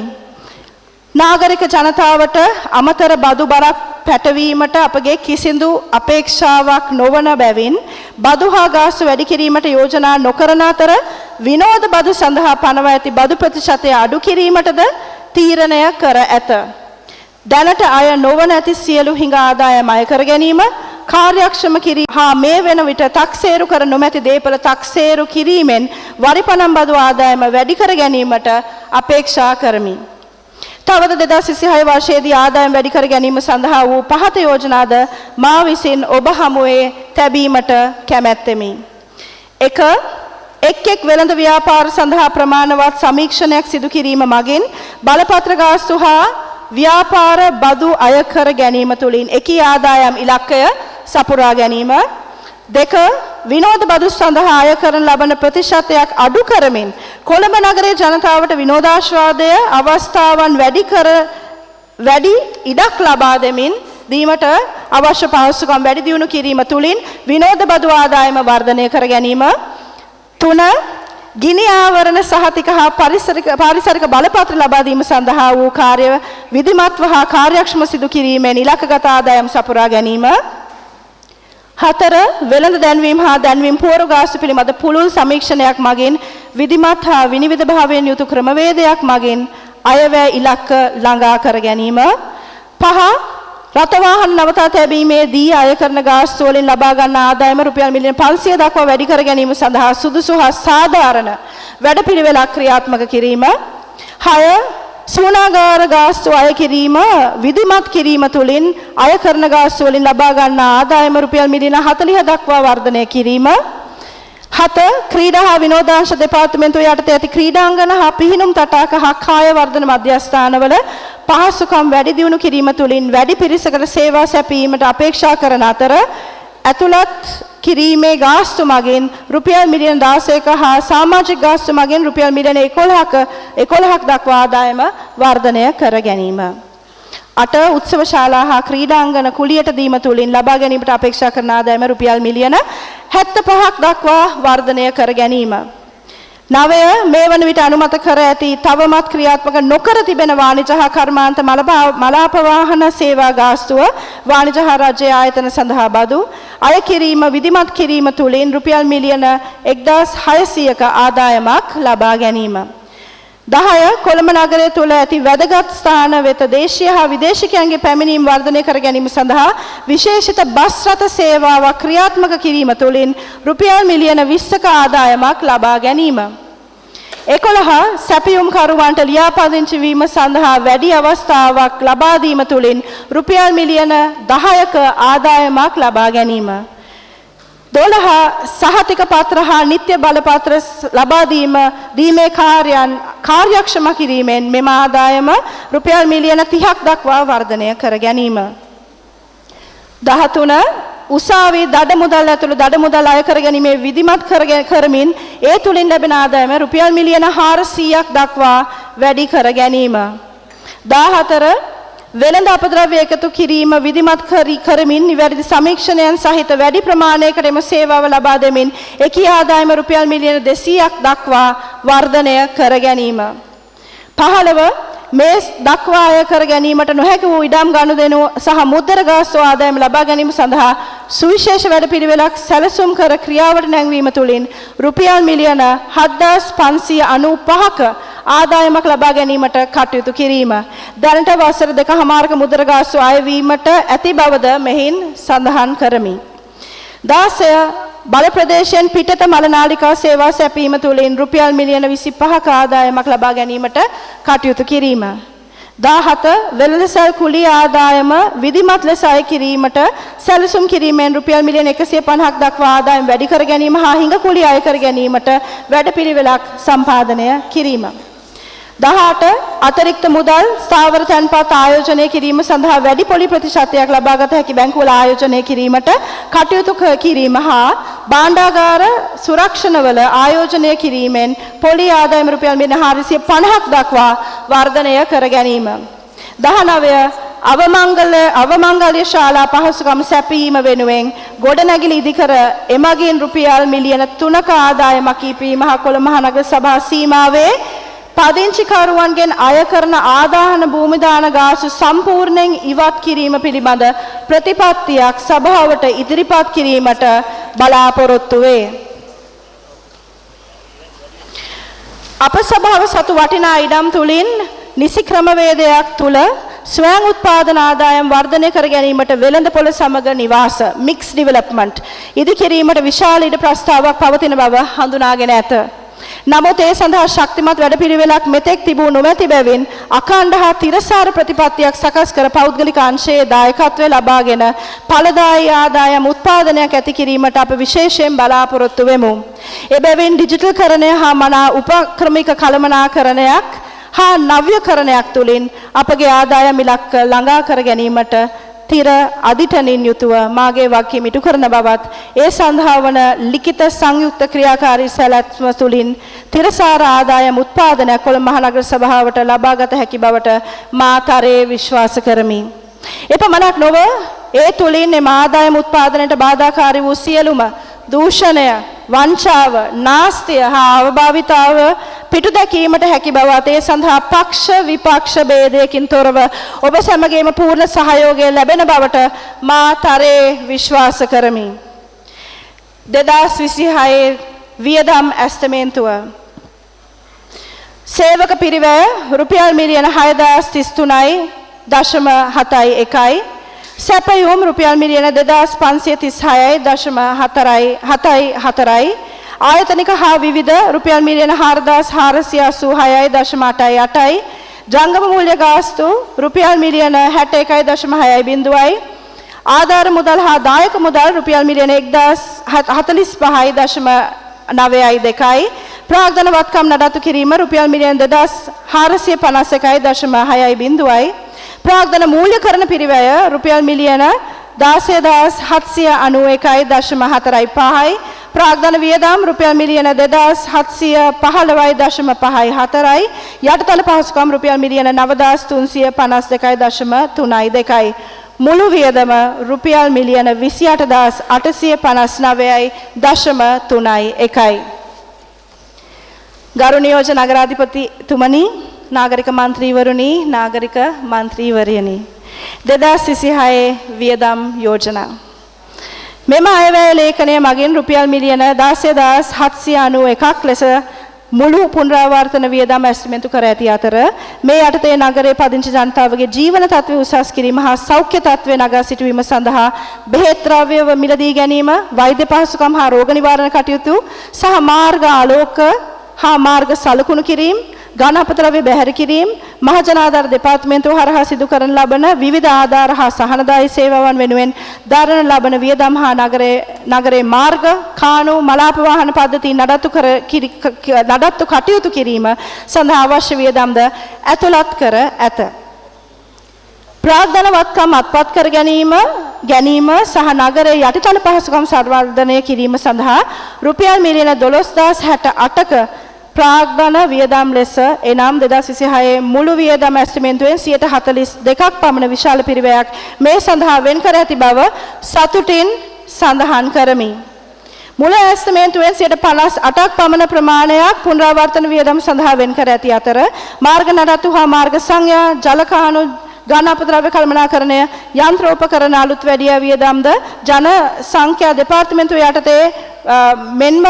S1: නාගරික ජනතාවට අමතර බදු බරක් පැටවීමට අපගේ කිසිදු අපේක්ෂාවක් නොවන බැවින් බදු හා ගාස්තු වැඩි කිරීමට යෝජනා නොකරන අතර විනෝද බදු සඳහා පනවා ඇති බදු ප්‍රතිශතය අඩු කිරීමටද තීරණය කර ඇත. දැනට අය නොවන ඇති සියලු හිඟ ආදායම අය කර ගැනීම කාර්යක්ෂම කිරීම හා මේ වෙන විට 탁සේරු කර නොමැති දේපල 탁සේරු කිරීමෙන් වරිපනම් බදු ආදායම වැඩි කර ගැනීමට අපේක්ෂා කරමි. තවද 2026 වර්ෂයේදී ආදායම් වැඩි කර ගැනීම සඳහා වූ පහත යෝජනාද මා විසින් ඔබ හමුවේ තැබීමට කැමැත්තෙමි. එක් වෙළඳ ව්‍යාපාර සඳහා ප්‍රමාණවත් සමීක්ෂණයක් සිදු කිරීම මගින් බලපත්‍ර ගාස්තු හා ව්‍යාපාර බදු අය කර ගැනීම තුළින් එකී ආදායම් ඉලක්කය සපුරා ගැනීම. 2 විනෝද බදු සඳහා අය කරන ලබන ප්‍රතිශතයක් අඩු කරමින් කොළඹ නගරයේ ජනතාවට විනෝදාස්වාදය අවස්ථාවන් වැඩි ඉඩක් ලබා දෙමින් දීමට අවශ්‍ය පහසුකම් වැඩි දියුණු කිරීම තුළින් විනෝද බදු ආදායම වර්ධනය කර ගැනීම. 3. ගිනි ආවරණ සහතික හා පාරිසරික බලපත්‍ර ලබා දීම සඳහා වූ කාර්ය විධිමත්ව හා කාර්යක්ෂම සිදු කිරීමෙන් ඉලක්කගත ආදායම් සපුරා ගැනීම. 4. වෙළඳ දැන්වීම හා දැන්වීම පුවරු ගාස්තු පිළිබඳ පුළුල් සමීක්ෂණයක් මගින් විධිමත් හා විනිවිද භාවයෙන් යුතු ක්‍රමවේදයක් මගින් අයවැය ඉලක්ක ළඟා කර ගැනීම. 5. රථවාහන නවතා තැබීමේදී අය කරන ගාස්තු වලින් ලබා ගන්න ආදායම රුපියල් මිලියන 500 දක්වා වැඩි කර ගැනීම සඳහා සුදුසු හා සාධාරණ වැඩපිළිවෙලක් ක්‍රියාත්මක කිරීම. 6. සූනාගාර ගාස්තු අය කිරීම විධිමත් කිරීම තුළින් අය කරන ගාස්තු වලින් ලබා ගන්න ආදායම රුපියල් මිලියන 40 දක්වා වර්ධනය කිරීම. 7. ක්‍රීඩා හා විනෝදාංශ දෙපාර්තමේන්තුව යටතේ ඇති ක්‍රීඩාංගන හා පිහිනුම් තටාක හා කාය වර්ධන මධ්‍යස්ථානවල පහසුකම් වැඩි දියුණු කිරීම තුළින් වැඩි පිරිසකට සේවා සැපයීමට අපේක්ෂා කරන අතර ඇතුළත් කිරීමේ ගාස්තු මගින් රුපියල් මිලියන 16ක හා සමාජික ගාස්තු මගින් රුපියල් මිලියන 11ක දක්වා ආදායම වර්ධනය කර ගැනීම. 8. උත්සව ශාලා හා ක්‍රීඩාංගන කුලියට දීම තුළින් ලබා ගැනීමට අපේක්ෂා කරන ආදායම රුපියල් මිලියන 75ක් දක්වා වර්ධනය කර ගැනීම. 9. මේ වන විට අනුමත කර ඇති තවමත් ක්‍රියාත්මක නොකර තිබෙන වාණිජ හා කර්මාන්ත මලාප වාහන සේවා ගාස්තුව වාණිජ හා රාජ්‍ය ආයතන සඳහා බදු අය කිරීම විධිමත් කිරීම තුළින් රුපියල් මිලියන 1600ක ආදායමක් ලබා ගැනීම. 10. කොළඹ නගරය තුළ ඇති වැදගත් ස්ථාන වෙත දේශීය හා විදේශිකයන්ගේ පැමිණීම් වර්ධනය කර ගැනීම සඳහා විශේෂිත බස් රථ සේවාවක් ක්‍රියාත්මක කිරීම තුළින් රුපියල් මිලියන 20ක ආදායමක් ලබා ගැනීම. 11. සැපයුම් කරුවන්ට ලියාපදිංචි වීම සඳහා වැඩි අවස්ථාවක් ලබා දීම තුළින් රුපියල් මිලියන 10ක ආදායමක් ලබා ගැනීම. 12. සහතික පත්‍ර හා නිත්‍ය බලපත්‍ර ලබා දීමේ කාර්යයන් කාර්යක්ෂම කිරීමෙන් මෙම ආදායම රුපියල් මිලියන 30ක් දක්වා වර්ධනය කර ගැනීම. 13. උසාවි දඩ මුදල් ඇතුළු දඩ මුදල් අය කර ගැනීමේ විධිමත් කරමින් ඒ තුලින් ලැබෙන ආදායම රුපියල් මිලියන 400ක් දක්වා වැඩි කර ගැනීම. 14. වෙළඳ අපද්‍රව්‍ය එකතු කිරීම විධිමත් කරමින් නිවැරදි සමීක්ෂණයන් සහිත වැඩි ප්‍රමාණයකට එම සේවාව ලබා දෙමින් එකී ආදායම රුපියල් මිලියන 200ක් දක්වා වර්ධනය කර ගැනීම. 15. මේ දක්වා අය කර ගැනීමට නොහැකි වූ ඉඩම් ගනුදෙනු සහ මුද්දර ගාස්තු ආදායම ලබා ගැනීම සඳහා සුවිශේෂ වැඩපිළිවෙලක් සැලසුම් කර ක්‍රියාවට නැංවීම තුළින් රුපියල් මිලියන 7595ක ආදායමක් ලබා ගැනීමට කටයුතු කිරීම. දැනට වසර 2කමාරක මුද්දර ගාස්තු අයවීමට ඇති බවද මෙහින් සඳහන් කරමි. 16. බල ප්‍රදේශයෙන් පිටත මල නාලිකා සේවා සැපීම තුළින් රුපියල් මිලියන 25ක ආදායමක් ලබා ගැනීමට කටයුතු කිරීම. 17. වෙළඳසල් කුලිය ආදායම විධිමත් ලෙස අය කිරීමට සැලසුම් කිරීමෙන් රුපියල් මිලියන 150ක් දක්වා ආදායම වැඩි කර ගැනීම හා හිඟ කුලිය අය කර ගැනීමට වැඩපිළිවෙලක් සම්පාදනය කිරීම. 18. අතිරික්ත මුදල් ස්ථාවර තැන්පත් ආයෝජනය කිරීම සඳහා වැඩි පොලි ප්‍රතිශතයක් ලබාගත හැකි බැංකුවල ආයෝජනය කිරීමට කටයුතු කිරීම හා භාණ්ඩාගාර සුරක්ෂණවල ආයෝජනය කිරීමෙන් පොලි ආදායම රුපියල් මිලියන 450ක් දක්වා වර්ධනය කර ගැනීම. 19. අවමංගල්‍ය ශාලා පහසුකම් සැපයීම වෙනුවෙන් ගොඩනැගිලි ඉදිකර එමගින් රුපියල් මිලියන 3ක ආදායමක් ඊපීම හා කොළඹ මහනගර සභා සීමාවේ පදිංචිකරුවන්ගෙන් අය කරන ආදාහන භූමිදාන ගාස්තු සම්පූර්ණයෙන් ඉවත් කිරීම පිළිබඳ ප්‍රතිපත්තියක් සභාවට ඉදිරිපත් කිරීමට බලාපොරොත්තු වේ. අප සභාව සතු වටිනා ඉඩම් තුලින් නිසි ක්‍රමවේදයක් තුල ස්වයං උත්පාදන ආදායම් වර්ධනය කර ගැනීමට වෙළඳපොළ සමග නිවාස මික්ස් ඩෙවලොප්මන්ට් ඉදි කිරීමට විශාල ඉඩ ප්‍රස්තාවක් පවතින බව හඳුනාගෙන ඇත. නමුත් ඒ සඳහා ශක්තිමත් වැඩපිළිවෙලක් මෙතෙක් තිබූ නොමැති බැවින් අඛණ්ඩ හා තිරසාර ප්‍රතිපත්තියක් සකස් කර පෞද්ගලික අංශයේ දායකත්වය ලබාගෙන ඵලදායී ආදායම් උත්පාදනයක් ඇති කිරීමට අප විශේෂයෙන් බලාපොරොත්තු වෙමු. එබැවින් ඩිජිටල්කරණය හා මනා උපක්‍රමික කළමනාකරණයක් හා නව්‍යකරණයක් තුළින් අපගේ ආදායම් ඉලක්ක ළඟා කර ගැනීමට තිර අධිඨනින් යුතුව මාගේ වගකීම ඉටු කරන බවත් ඒ සඳහා වන ලිඛිත සංයුක්ත ක්‍රියාකාරී සැලැස්ම තුළින් තිරසාර ආදායම් උත්පාදනයක් කොළඹ මහනගර සභාවට ලබාගත හැකි බවට මා තරයේ විශ්වාස කරමි. එපමණක් නොව ඒ තුලින් එම ආදායම උත්පාදනයට බාධාකාරී වූ සියලුම දූෂණය, වංචාව, නාස්තිය හා අවභාවිතාව පිටු දැකීමට හැකි බව ඒ සඳහා පක්ෂ විපක්ෂ ભેදයකින් තොරව ඔබ සැමගේම පූර්ණ සහයෝගය ලැබෙන බවට මා තරයේ විශ්වාස කරමි. 2026 වියදම් ඇස්තමේන්තුව සේවක පිරිවැය රුපියල් මිලියන 6033.71යි. සැපයුම් රුපියල් මිලියන 2536.4යි. ආයතනික හා විවිධ රුපියල් මිලියන 4486.88යි. ජංගම මූල්‍ය ගාස්තු රුපියල් මිලියන 61.6යි. ආධාර මුදල් හා දායක මුදල් රුපියල් මිලියන 1045.9යි. ප්‍රාග්ධන වත්කම් නඩත්තු කිරීම රුපියල් මිලියන 2451.6යි. ප්‍රාග්ධන මූල්‍යකරණ පිරිවැය රුපියල් මිලියන 16,791.45යි. ප්‍රාග්ධන වියදම් රුපියල් මිලියන 2,715.54යි. යටිතල පහසුකම් රුපියල් මිලියන 9,352.32යි. මුළු වියදම රුපියල් මිලියන 28,859.31යි. ගරු නියෝජ්‍ය නගරාධිපතිතුමනි, නාගරික මන්ත්‍රීවරුනි, නාගරික මන්ත්‍රීවරියනි, 2026 වියදම් යෝජනා. මෙම අයවැය ලේඛනය මගින් රුපියල් මිලියන 16,791ක් ලෙස මුළු පුනරාවර්තන වියදම් ඇස්තිමේන්තු කර ඇති අතර මේ යටතේ නගරයේ පදිංචි ජනතාවගේ ජීවන තත්ත්වය උසස් කිරීම හා සෞඛ්‍ය තත්ත්වය නගා සිටුවීම සඳහා බෙහෙත් ද්‍රව්‍ය මිලදී ගැනීම, වෛද්‍ය පහසුකම් හා රෝග නිවාරණ කටයුතු සහ මාර්ග ආලෝක හා මාර්ග සලකුණු කිරීම, ගණපතරව්‍ය බැහැර කිරීම, මහජනාධාර දෙපාර්තමේන්තුව හරහා සිදු කරන ලබන විවිධ ආධාර හා සහනදායී සේවාවන් වෙනුවෙන් දරන ලබන වියදම් හා නගරේ මාර්ග, කානු, මලාප වාහන පද්ධති නඩත්තු කටයුතු කිරීම සඳහා අවශ්‍ය වියදම්ද ඇතුළත් කර ඇත. ප්‍රාග්ධන වත්කම් අත්පත් කර ගැනීම සහ නගරයේ යටිතල පහසුකම් සංවර්ධනය කිරීම සඳහා රුපියල් මිලියන 12,068ක ප්‍රාග්ධන වියදම් ලෙස එනම් 2026 මුළු වියදම් ඇස්තිමේන්තුවෙන් 42ක් පමණ විශාල පිරිවැයක් මේ සඳහා වෙන් කර ඇති බව සතුටින් සඳහන් කරමි. මුළු ඇස්තිමේන්තුවෙන් 58ක් පමණ ප්‍රමාණයක් පුනරාවර්තන වියදම් සඳහා වෙන් කර ඇති අතර මාර්ග නඩත්තු හා මාර්ග සංඥා, ජලකානු, ගණපද්‍රව්‍ය කළමනාකරණය, යන්ත්‍රෝපකරණ අලුත් වැඩි වියදම්ද ජන සංඛ්‍යා දෙපාර්තමේන්තුව යටතේ මෙන්ම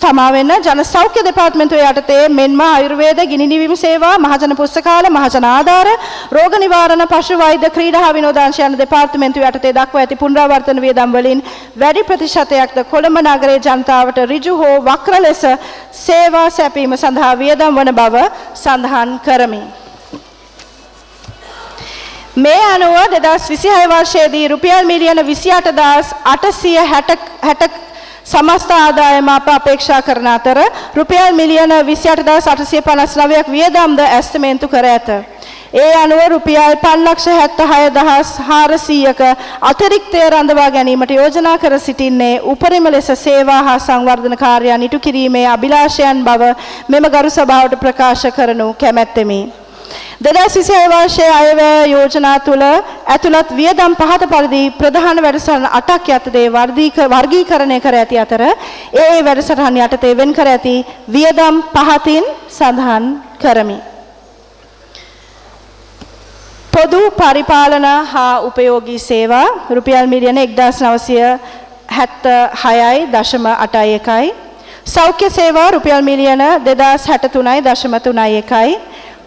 S1: සමාවෙන්න ජන සෞඛ්‍ය දෙපාර්තමේන්තුව යටතේ මෙන්ම ආයුර්වේද, ගිනි නිවීම සේවා, මහජන පුස්තකාල, මහජන ආධාර, රෝග නිවාරණ, පශු වෛද්‍ය, ක්‍රීඩා හා විනෝදාංශ යන දෙපාර්තමේන්තුව යටතේ දක්වා ඇති පුනරාවර්තන වියදම් වලින් වැඩි ප්‍රතිශතයක්ද කොළඹ නගරයේ ජනතාවට ඍජු හෝ වක්‍ර ලෙස සේවා සැපීම සඳහා වියදම් වන බව සඳහන් කරමි. මේ අනුව 2026 වර්ෂයේදී රුපියල් මිලියන 28,860 සමස්ත ආදායම අප අපේක්ෂා කරන අතර රුපියල් මිලියන 28,859ක් වියදම්ද ඇස්තමේන්තු කර ඇත. ඒ අනුව රුපියල් 5,76,400ක අතිරික්තය රඳවා ගැනීමට යෝජනා කර සිටින්නේ උපරිම ලෙස සේවා හා සංවර්ධන කාර්යයන් ඉටු කිරීමේ අභිලාෂයන් බව මෙම ගරු සභාවට ප්‍රකාශ කරනු කැමැත්තෙමි. 2026 වර්ෂයේ අයවැය යෝජනා තුළ ඇතුළත් වියදම් පහත පරිදි ප්‍රධාන වැඩසටහන් 8ක් යටතේ වර්ගීකරණය කර ඇති අතර ඒ වැඩසටහන් යටතේ වෙන් කර ඇති වියදම් පහතින් සඳහන් කරමි. පොදු පරිපාලන හා උපයෝගී සේවා රුපියල් මිලියන 1976.81යි. සෞඛ්‍ය සේවා රුපියල් මිලියන 2063.31යි.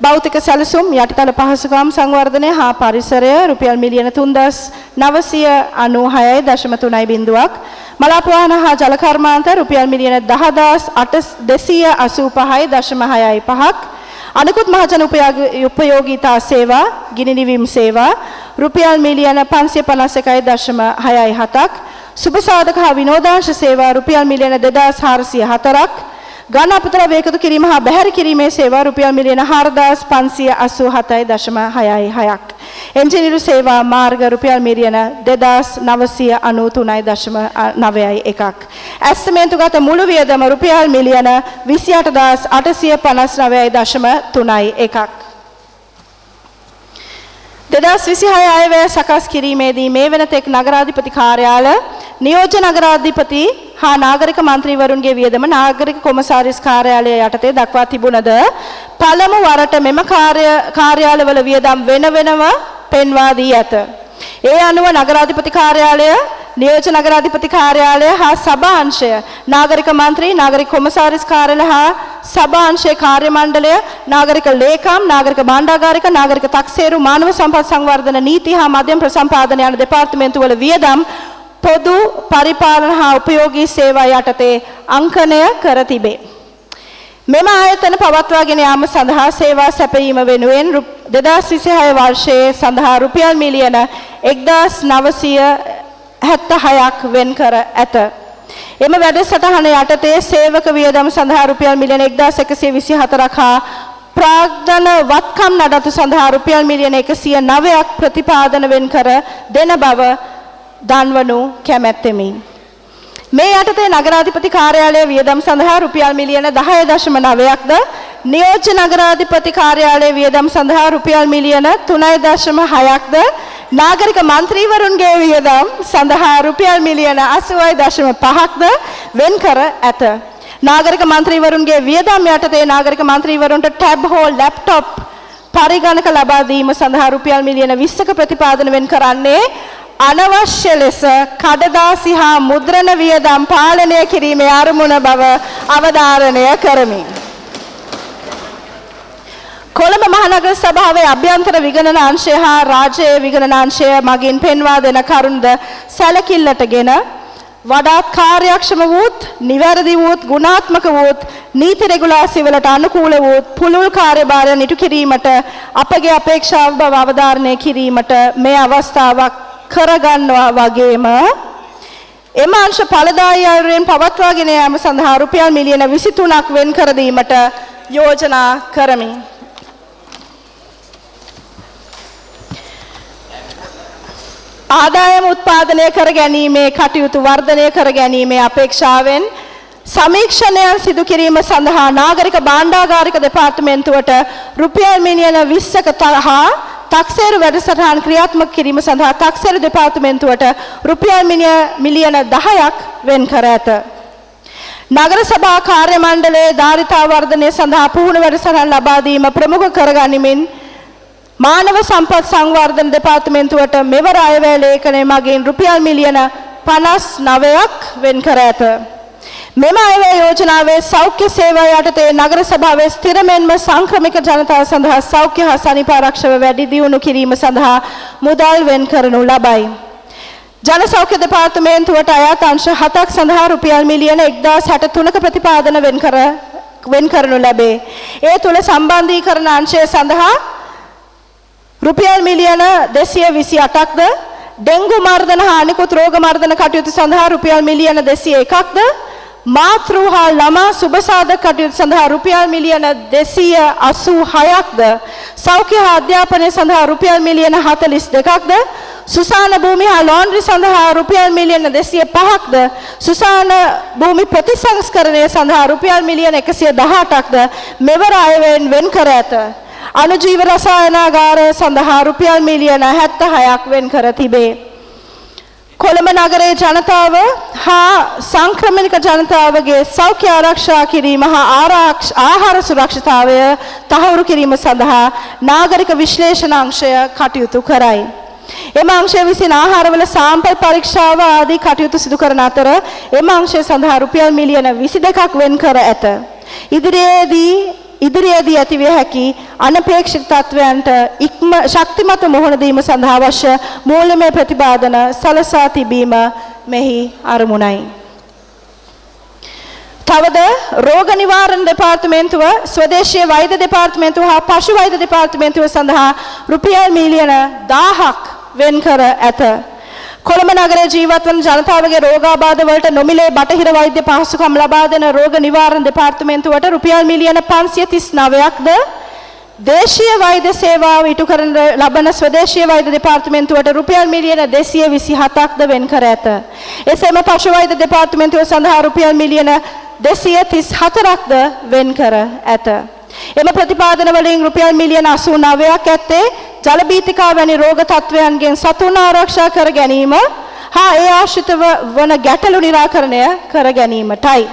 S1: භෞතික සැලසුම්, යටිතල පහසුකම් සංවර්ධනය හා පරිසරය රුපියල් මිලියන 3,996.3ක්. මලාප වාහන හා ජල කර්මාන්ත රුපියල් මිලියන 10,285.65ක්. අනිකුත් මහජන උපයෝගීතා සේවා, ගිනි නිවීම සේවා රුපියල් මිලියන 551.67ක්. සුබසාධක හා විනෝදාංශ සේවා රුපියල් මිලියන 2,404ක්. ගණපතරව්‍ය එකතු කිරීම හා බැහැර කිරීමේ සේවා රුපියල් මිලියන 4,587.66ක්. එන්ජිනේරු සේවා මාර්ග රුපියල් මිලියන 2,993.91ක්. ඇස්තමේන්තුගත මුළු වියදම රුපියල් මිලියන 28,859.31ක්. 2026 අයවැය සකස් කිරීමේදී මේ වෙනතෙක් නගරාධිපති කාර්යාල නියෝජ්‍ය නගරාධිපති හා නාගරික මන්ත්‍රීවරුන්ගේ වියදම නාගරික කොමසාරිස් කාර්යාලය යටතේ දක්වා තිබුණද පළමු වරට මෙම කාර්යාලවල වියදම් වෙනම පෙන්වා දී ඇත. ඒ අනුව නගරාධිපති කාර්යාලය නියෝජ්‍ය නගරාධිපති කාර්යාලය හා සභාංශය නාගරික මන්ත්‍රී නාගරික කොමසාරිස් කාර්යාලය හා සභාංශයේ කාර්ය මණ්ඩලය නාගරික ලේකම් නාගරික භාණ්ඩාගාරික නාගරික තක්සේරු මානව සම්පත් සංවර්ධන නීති හා මධ්‍යම ප්‍රසම්පාදන යන දෙපාර්තමේන්තු වල වියදම් පොදු පරිපාලන හා උපයෝගී සේවා යටතේ අංකනය කර තිබේ. මෙම ආයතන පවත්වාගෙන යාම සඳහා සේවා සැපයීම වෙනුවෙන් 2026 වර්ෂයේ සඳහා රුපියල් මිලියන 1976ක් වෙන් කර ඇත. එම වැඩසටහන යටතේ සේවක වියදම් සඳහා රුපියල් මිලියන 1124ක් හා ප්‍රාග්ධන වත්කම් නඩත්තු සඳහා රුපියල් මිලියන 109ක් ප්‍රතිපාදන වෙන් කර දෙන බව දන්වනු කැමැත්තෙමි. මේ යටතේ නගරාධිපති කාර්යාලයේ වියදම් සඳහා රුපියල් මිලියන 10.9ක්ද නියෝජ්‍ය නගරාධිපති කාර්යාලයේ වියදම් සඳහා රුපියල් මිලියන 3.6ක්ද නාගරික මන්ත්‍රීවරුන්ගේ වියදම් සඳහා රුපියල් මිලියන 80.5ක්ද වෙන් කර ඇත. නාගරික මන්ත්‍රීවරුන්ගේ වියදම් යටතේ නාගරික මන්ත්‍රීවරුන්ට ටැබ් හෝ ලැප්ටොප් පරිගණක ලබා දීම සඳහා රුපියල් මිලියන 20ක ප්‍රතිපාදන වෙන් කරන්නේ අනවශ්‍ය ලෙස කඩදාසි හා මුද්‍රණ වියදම් පාලනය කිරීමේ අරමුණ බව අවධාරණය කරමි. කොළඹ මහනගර සභාවේ අභ්‍යන්තර විගණන අංශය හා රාජ්‍ය විගණන අංශය මගින් පෙන්වා දෙන කරුණද සැලකිල්ලටගෙන වඩාත් කාර්යක්ෂම වූත් නිවැරදි වූත් ගුණාත්මක වූත් නීති රෙගුලාසි වලට අනුකූල වූත් පුළුල් කාර්යභාරයන් ඉටු කිරීමට අපගේ අපේක්ෂාව බව අවධාරණය කිරීමට මේ අවස්ථාවක් කරගන්නවා වගේම එම අංශ ඵලදායී අයුරින් පවත්වාගෙන යාම සඳහා රුපියල් මිලියන 23ක් වෙන් කර දීමට යෝජනා කරමි. ආදායම උත්පාදනය කර ගැනීමේ කටයුතු වර්ධනය කර ගැනීමේ අපේක්ෂාවෙන් සමීක්ෂණයන් සිදු කිරීම සඳහා නාගරික භාණ්ඩාගාරික දෙපාර්තමේන්තුවට රුපියල් මිලියන 20ක හා තක්සේරු වැඩසටහන් ක්‍රියාත්මක කිරීම සඳහා තක්සේරු දෙපාර්තමේන්තුවට රුපියල් මිලියන 10ක් වෙන් කර ඇත. නගර සභා කාර්ය මණ්ඩලයේ ධාරිතා වර්ධනය සඳහා පුහුණු වැඩසටහන් ලබා දීම ප්‍රමුඛ කරගනිමින් මානව සම්පත් සංවර්ධන දෙපාර්තමේන්තුවට මෙවර අයවැය ලේඛනය මගින් රුපියල් මිලියන 59ක් වෙන් කර ඇත. මෙම අයවැය යෝජනාවේ සෞඛ්‍ය සේවා යටතේ නගර සභාවේ ස්ථිරමෙන්ම සංක්‍රමික ජනතාව සඳහා සෞඛ්‍ය හා සනීප ආරක්ෂාව වැඩි දියුණු කිරීම සඳහා මුදල් වෙන් කරනු ලබයි. ජන සෞඛ්‍ය දෙපාර්තමේන්තුවට අයත් අංශ 7ක් සඳහා රුපියල් මිලියන 1063ක ප්‍රතිපාදන වෙන් කරනු ලැබේ. ඒ තුල සම්බන්ධීකරණ අංශය සඳහා රුපියල් මිලියන 228ක්ද ඩෙන්ගු මර්ධන හා අනිකුත් රෝග මර්ධන කටයුතු සඳහා රුපියල් මිලියන 201ක්ද මාතෘ හා ළමා සුබසාධක කටයුතු සඳහා රුපියල් මිලියන 286ක්ද සෞඛ්‍ය හා අධ්‍යාපනය සඳහා රුපියල් මිලියන 42ක්ද සුසාන භූමි හා ලොන්ඩ්‍රි සඳහා රුපියල් මිලියන 205ක්ද සුසාන භූමි ප්‍රතිසංස්කරණය සඳහා රුපියල් මිලියන 118ක්ද මෙවර අයවැයෙන් වෙන් කර ඇත. අනුජීව රසායනාගාරය සඳහා රුපියල් මිලියන 76ක් වෙන් කර තිබේ. කොළඹ නගරයේ ජනතාව හා සංක්‍රමණික ජනතාවගේ සෞඛ්‍ය ආරක්ෂා කිරීම හා ආහාර සුරක්ෂිතතාවය තහවුරු කිරීම සඳහා නාගරික විශ්ලේෂණ අංශය කටයුතු කරයි. එම අංශය විසින් ආහාරවල සාම්පල් පරීක්ෂාව ආදී කටයුතු සිදු කරන අතර එම අංශය සඳහා රුපියල් මිලියන 22ක් වෙන් කර ඇත. ඉදිරියේදී ඇතිවිය හැකි අනපේක්ෂිත තත්වයන්ට ශක්තිමත් මුහුණ දීම සඳහා අවශ්‍ය මූල්‍යමය ප්‍රතිපාදන සලසා තිබීම මෙහි අරමුණයි. තවද රෝග නිවාරණ දෙපාර්තමේන්තුව ස්වදේශීය වෛද්‍ය දෙපාර්තමේන්තුව හා පශු වෛද්‍ය දෙපාර්තමේන්තුව සඳහා රුපියල් මිලියන 1000ක් වෙන් කර ඇත. කොළඹ නගරයේ ජීවත් වන ජනතාවගේ රෝගාබාධ වලට නොමිලේ බටහිර වෛද්‍ය පහසුකම් ලබා දෙන රෝග නිවාරණ දෙපාර්තමේන්තුවට රුපියල් මිලියන 539ක්ද දේශීය වෛද්‍ය සේවාව ඉටු කරන ලබන ස්වදේශීය වෛද්‍ය දෙපාර්තමේන්තුවට රුපියල් මිලියන 227ක්ද වෙන් කර ඇත. එසේම පශු වෛද්‍ය දෙපාර්තමේන්තුව සඳහා රුපියල් මිලියන 234ක්ද වෙන් කර ඇත. එම ප්‍රතිපාදන වලින් රුපියල් මිලියන 89ක් ඇත්තේ ජල බීතිකා වැනි රෝග තත්ත්වයන්ගෙන් සතුන් ආරක්ෂා කර ගැනීම හා ඒ ආශ්‍රිතව වන ගැටලු නිරාකරණය කර ගැනීමටයි.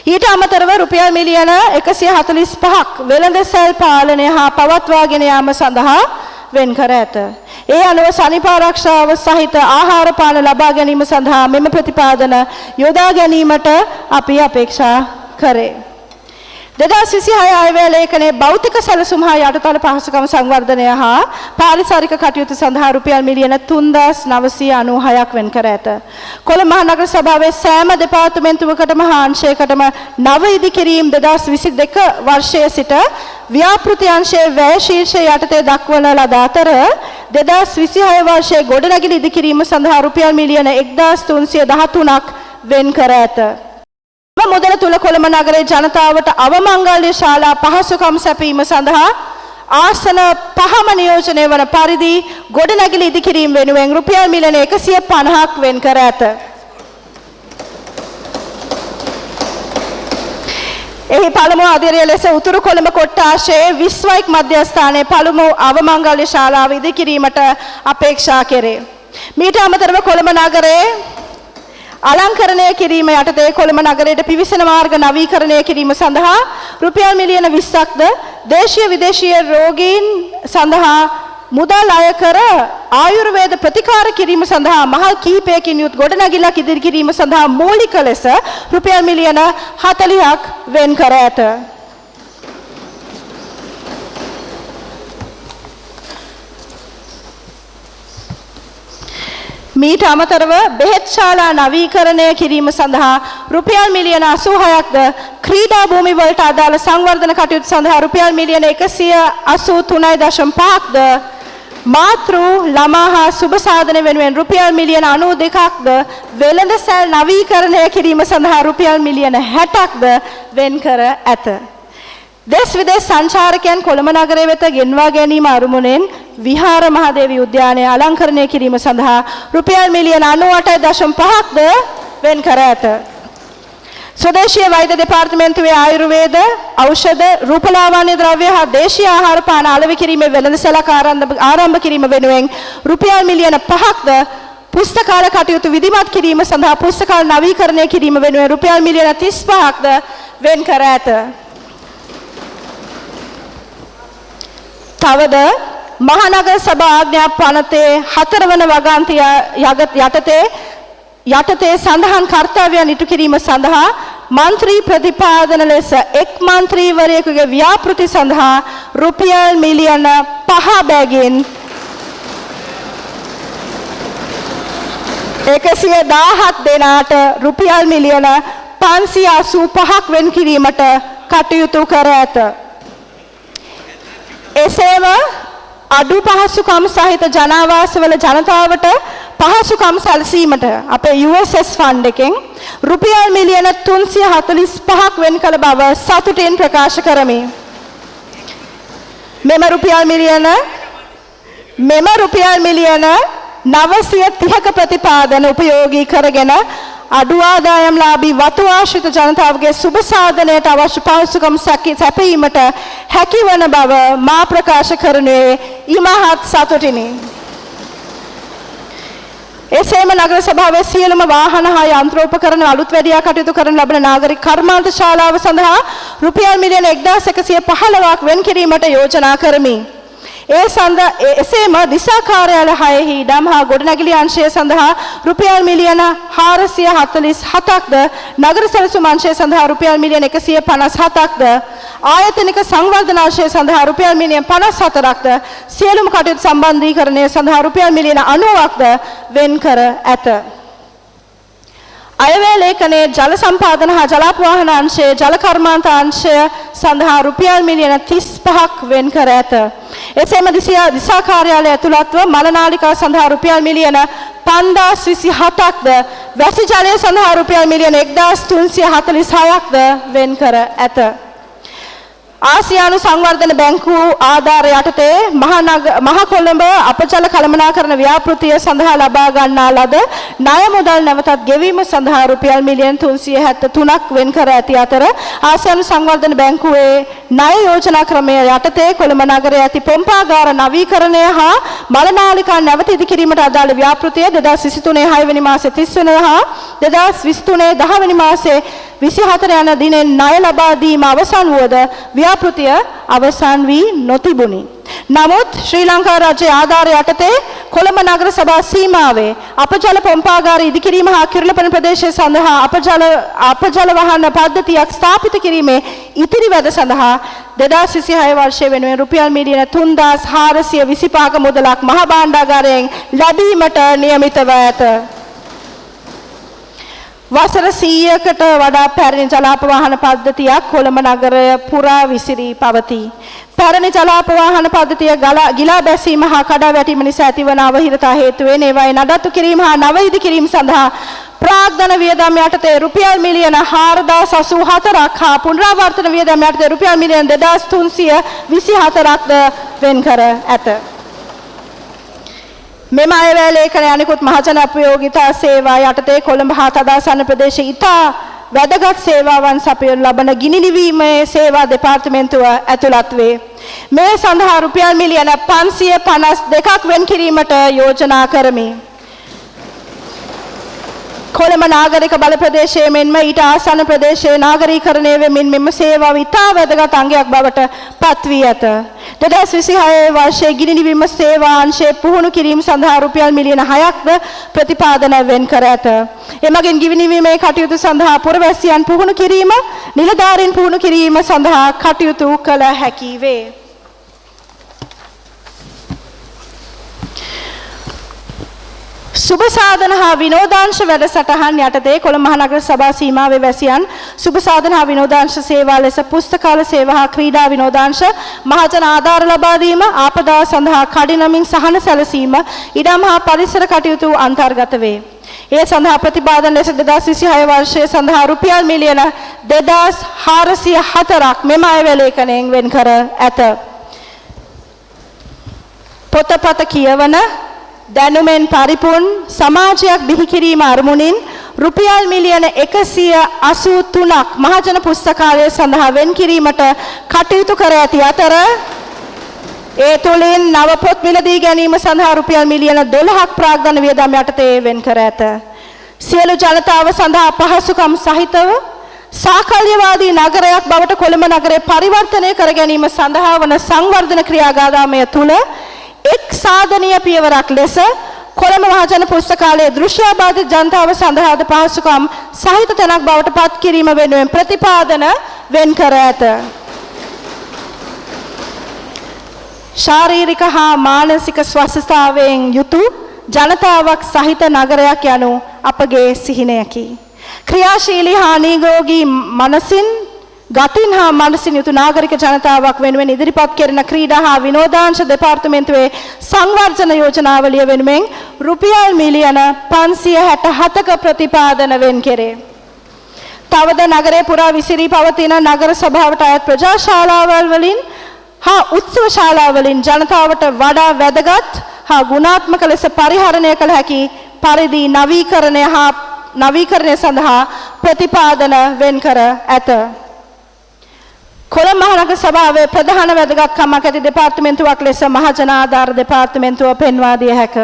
S1: ඊට අමතරව රුපියල් මිලියන 145ක් වෙළඳ සැල් පාලනය හා පවත්වාගෙන යාම සඳහා වෙන් කර ඇත. ඒ අනුව සනීප ආරක්ෂාව සහිත ආහාර පාන ලබා ගැනීම සඳහා මෙම ප්‍රතිපාදන යොදා ගැනීමට අපි අපේක්ෂා කරේ. 2026 අයවැය ලේඛනයේ භෞතික සැලසුම් හා යටතල පහසුකම් සංවර්ධනය හා පාරිසරික කටයුතු සඳහා රුපියල් මිලියන 3996ක් වෙන් කර ඇත. කොළඹ මහනගර සභාවේ සෑම දෙපාර්තමේන්තුවකටම හා අංශයකටම නව ඉදිකිරීම් 2022 වර්ෂයේ සිට ව්‍යාපෘති අංශයේ වැය ශීර්ෂය යටතේ දක්වන ලද අතර 2026 වර්ෂයේ ගොඩනැගිලි ඉදිකිරීම සඳහා රුපියල් මිලියන 1313ක් වෙන් කර ඇත. මුදල තුල කොළඹ නගරයේ ජනතාවට අවමංගල්‍ය ශාලා පහසුකම් සැපීම සඳහා ආසන 5ම නියෝජනය වන පරිදි ගොඩනැගිලි ඉදිකිරීම වෙනුවෙන් රුපියල් මිලියන 150ක් වෙන් කර ඇත. එහි පළමු අධිරය ලෙස උතුරු කොළඹ කොට්ටාශයේ 20ක් මධ්‍යස්ථානයේ පළමු අවමංගල්‍ය ශාලාව ඉදිකිරීමට අපේක්ෂා කෙරේ. මීට අමතරව කොළඹ නගරයේ අලංකරණය කිරීම යටතේ කොළඹ නගරයට පිවිසෙන මාර්ග නවීකරණය කිරීම සඳහා රුපියල් මිලියන 20ක්ද දේශීය විදේශීය රෝගීන් සඳහා මුදල් අය කර ආයුර්වේද ප්‍රතිකාර කිරීම සඳහා මහල් කිහිපයකින් යුත් ගොඩනැගිල්ලක් ඉදිරි කිරීම සඳහා මූලික ලෙස රුපියල් මිලියන 40ක් වෙන් කර ඇත. මීට අමතරව බෙහෙත් ශාලා නවීකරණය කිරීම සඳහා රුපියල් මිලියන 86ක්ද ක්‍රීඩා භූමි වලට අදාළ සංවර්ධන කටයුතු සඳහා රුපියල් මිලියන 183.5ක්ද මාතෘ ළමා හා සුබ සාධන වෙනුවෙන් රුපියල් මිලියන 92ක්ද වෙළඳ සැල් නවීකරණය කිරීම සඳහා රුපියල් මිලියන 60ක්ද වෙන් කර ඇත. දේශ විදේශ සංචාරකයන් කොළඹ නගරය වෙත ගෙන්වා ගැනීම අරමුණෙන් විහාර මහදේවි උද්‍යානය අලංකරණය කිරීම සඳහා රුපියල් මිලියන 98.5ක්ද වෙන් කර ඇත. ස්වදේශීය වෛද්‍ය දෙපාර්තමේන්තුවේ ආයුර්වේද ඖෂධ රූපලාවන්‍ය ද්‍රව්‍ය හා දේශීය ආහාර පාන අලෙවි කිරීමේ වෙළඳසැලක් ආරම්භ කිරීම වෙනුවෙන් රුපියල් මිලියන 5ක්ද පුස්තකාල කටයුතු විධිමත් කිරීම සඳහා පුස්තකාල නවීකරණය කිරීම වෙනුවෙන් රුපියල් මිලියන 35ක්ද වෙන් කර ඇත. තවද මහනගර සභා ආඥා පනතේ 4 වන වගන්තිය යටතේ සඳහන් කර්තව්‍යයන් ඉටු කිරීම සඳහා මන්ත්‍රී ප්‍රතිපාදන ලෙස එක් මන්ත්‍රීවරයෙකුගේ ව්‍යාපෘති සඳහා රුපියල් මිලියන 5 බැගින් 117 දෙනාට රුපියල් මිලියන 585ක් වෙන් කිරීමට කටයුතු කර ඇත. එසේම අඩු පහසුකම් සහිත ජනාවාසවල ජනතාවට පහසුකම් සැලසීමට අපේ USS ෆන්ඩ් එකෙන් රුපියල් මිලියන 345ක් වෙන් කළ බව සතුටින් ප්‍රකාශ කරමි. මෙම රුපියල් මිලියන 930ක ප්‍රතිපාදන උපයෝගී කරගෙන අඩු ආදායම්ලාභී වතු ආශ්‍රිත ජනතාවගේ සුබ සාධනයට අවශ්‍ය පහසුකම් සැපයීමට හැකිවන බව මා ප්‍රකාශ කරනුයේ ඉමහත් සතුටිනි. එසේම නගර සභාවේ සියලුම වාහන හා යන්ත්‍රෝපකරණ අලුත් වැඩියා කටයුතු කරන ලබන නාගරික කර්මාන්ත ශාලාව සඳහා රුපියල් මිලියන 1115ක් වෙන් කිරීමට යෝජනා කරමි. එසේම දිසා කාර්යාලය 6හි ඉඩම් හා ගොඩනැගිලි අංශය සඳහා රුපියල් මිලියන 447ක්ද නගර සැලසුම් අංශය සඳහා රුපියල් මිලියන 157ක්ද ආයතනික සංවර්ධන අංශය සඳහා රුපියල් මිලියන 54ක්ද සියලුම කටයුතු සම්බන්ධීකරණය සඳහා රුපියල් මිලියන 90ක්ද වෙන් කර ඇත. අයවැය ලේඛනයේ ජල සම්පාදන හා ජලාපවාහන අංශයේ ජල කර්මාන්ත අංශය සඳහා රුපියල් මිලියන 35ක් වෙන් කර ඇත. එසේම දිසා කාර්යාලය ඇතුළත්ව මල නාලිකා සඳහා රුපියල් මිලියන 5027ක්ද වැසි ජලය සඳහා රුපියල් මිලියන 1346ක්ද වෙන් කර ඇත. ආසියානු සංවර්ධන බැංකුව ආධාර යටතේ මහ කොළඹ අපජල කළමනාකරණ ව්‍යාපෘතිය සඳහා ලබා ගන්නා ලද ණය මුදල් නැවතත් ගෙවීම සඳහා රුපියල් මිලියන 373ක් වෙන් කර ඇති අතර ආසියානු සංවර්ධන බැංකුවේ ණය යෝජනා ක්‍රමය යටතේ කොළඹ නගරයේ ඇති පොම්පාගාර නවීකරණය හා මලනාලිකා නැවත ඉදිකිරීමට අදාළ ව්‍යාපෘතිය 2023 6 වෙනි මාසේ 30 වෙනිදා හා 2023 10 වෙනි මාසේ 24 යන දිනෙන් ණය ලබා දීම අවසන් වුවද ව්‍යාපෘතිය අවසන් වී නොතිබුණි. නමුත් ශ්‍රී ලංකා රාජ්‍ය ආධාර යටතේ කොළඹ නගර සභා සීමාවේ අපජල පොම්පාගාර ඉදිකිරීම හා කිරුළපන ප්‍රදේශය සඳහා අපජල වහන පද්ධතියක් ස්ථාපිත කිරීමේ ඉතිරි වැද සඳහා 2026 වර්ෂයේ වෙනුවෙන් රුපියල් මිලියන 3425ක මුදලක් මහ භාණ්ඩාගාරයෙන් ලැබීමට නියමිතව ඇත. වසර 100කට වඩා පැරණි ජලාපවාහන පද්ධතියක් කොළඹ නගරය පුරා විසිරී පවතී. පැරණි ජලාපවාහන පද්ධතිය ගිලා බැසීම හා කඩා වැටීම නිසා ඇතිවන අවහිරතා හේතුවෙන් ඒවායේ නඩත්තු කිරීම හා නව ඉදිකිරීම සඳහා ප්‍රාග්ධන වියදම් යටතේ රුපියල් මිලියන 4084ක් හා පුනරාවර්තන වියදම් යටතේ රුපියල් මිලියන 2324ක්ද වෙන් කර ඇත. මෙම අයවැය ලේඛන අනිකුත් මහජන උපයෝගිතා සේවා යටතේ කොළඹ හා තදාසන්න ප්‍රදේශයේ ඉතා වැදගත් සේවාවන් සපයනු ලබන ගිනි නිවීමේ සේවා දෙපාර්තමේන්තුව ඇතුළත් වේ. මේ සඳහා රුපියල් මිලියන 552ක් වෙන් කිරීමට යෝජනා කරමි. කොළඹ නාගරික බල ප්‍රදේශයේ මෙන්ම ඊට ආසන්න ප්‍රදේශයේ නාගරීකරණය වෙමින් මෙම සේවාව ඉතා වැදගත් අංගයක් බවට පත් වී ඇත. 2026 වර්ෂයේ ගිනි නිවීම සේවා අංශයේ පුහුණු කිරීම සඳහා රුපියල් මිලියන 6ක්ද ප්‍රතිපාදන වෙන් කර ඇත. එමගින් ගිනි නිවීමේ කටයුතු සඳහා පුරවැසියන් පුහුණු කිරීම, නිලධාරීන් පුහුණු කිරීම සඳහා කටයුතු කළ හැකි වේ. සුබ සාධන හා විනෝදාංශ වැඩසටහන් යටතේ කොළඹ මහනගර සභා සීමාවේ වැසියන් සුබ සාධන හා විනෝදාංශ සේවා ලෙස පුස්තකාල සේවා හා ක්‍රීඩා විනෝදාංශ මහජන ආධාර ලබා දීම ආපදා සඳහා කඩිනමින් සහන සැලසීම ඉඩම් හා පරිසර කටයුතු අන්තර්ගත වේ. ඒ සඳහා ප්‍රතිපාදන ලෙස 2026 වර්ෂයේ සඳහා රුපියල් මිලියන 2404ක් මෙම අයවැය ලේඛනයෙන් වෙන් කර ඇත. පොතපත කියවන දැනුමෙන් පරිපූර්ණ සමාජයක් බිහි කිරීම අරමුණින් රුපියල් මිලියන 183ක් මහජන පුස්තකාලය සඳහා වෙන් කිරීමට කටයුතු කර ඇති අතර ඒ තුළින් නව පොත් මිලදී ගැනීම සඳහා රුපියල් මිලියන 12ක් ප්‍රාග්ධන වියදම් යටතේ වෙන් කර ඇත. සියලු ජනතාව සඳහා පහසුකම් සහිතව සාකල්‍යවාදී නගරයක් බවට කොළඹ නගරය පරිවර්තනය කර ගැනීම සඳහා වන සංවර්ධන ක්‍රියාදාමය තුළ එක් සාධනීය පියවරක් ලෙස කොළඹ මහජන පුස්තකාලයේ දෘශ්‍යාබාධිත ජනතාව සඳහාද පහසුකම් සහිත තැනක් බවට පත් කිරීම වෙනුවෙන් ප්‍රතිපාදන වෙන් කර ඇත. ශාරීරික හා මානසික ස්වස්ථතාවයෙන් යුතු ජනතාවක් සහිත නගරයක් යනු අපගේ සිහිනයකි. ක්‍රියාශීලී හා නිරෝගී මනසින් ගතින් හා මනසින් යුතු නාගරික ජනතාවක් වෙනුවෙන් ඉදිරිපත් කෙරෙන ක්‍රීඩා හා විනෝදාංශ දෙපාර්තමේන්තුවේ සංවර්ධන යෝජනාවලිය වෙනුවෙන් රුපියල් මිලියන 567ක ප්‍රතිපාදන වෙන් කෙරේ. තවද නගරේ පුරා විසිරී පවතින නගර සභාවට අයත් ප්‍රජා ශාලාවල් වලින් හා උත්සව ශාලාවලින් ජනතාවට වඩා වැදගත් හා ගුණාත්මක ලෙස පරිහරණය කළ හැකි පරිදි නවීකරණය සඳහා ප්‍රතිපාදන වෙන් කර ඇත. කොළඹ මහනගර සභාවේ ප්‍රධාන වැදගත්කමක් ඇති දෙපාර්තමේන්තුවක් ලෙස මහජන ආධාර දෙපාර්තමේන්තුව පෙන්වා දිය හැක.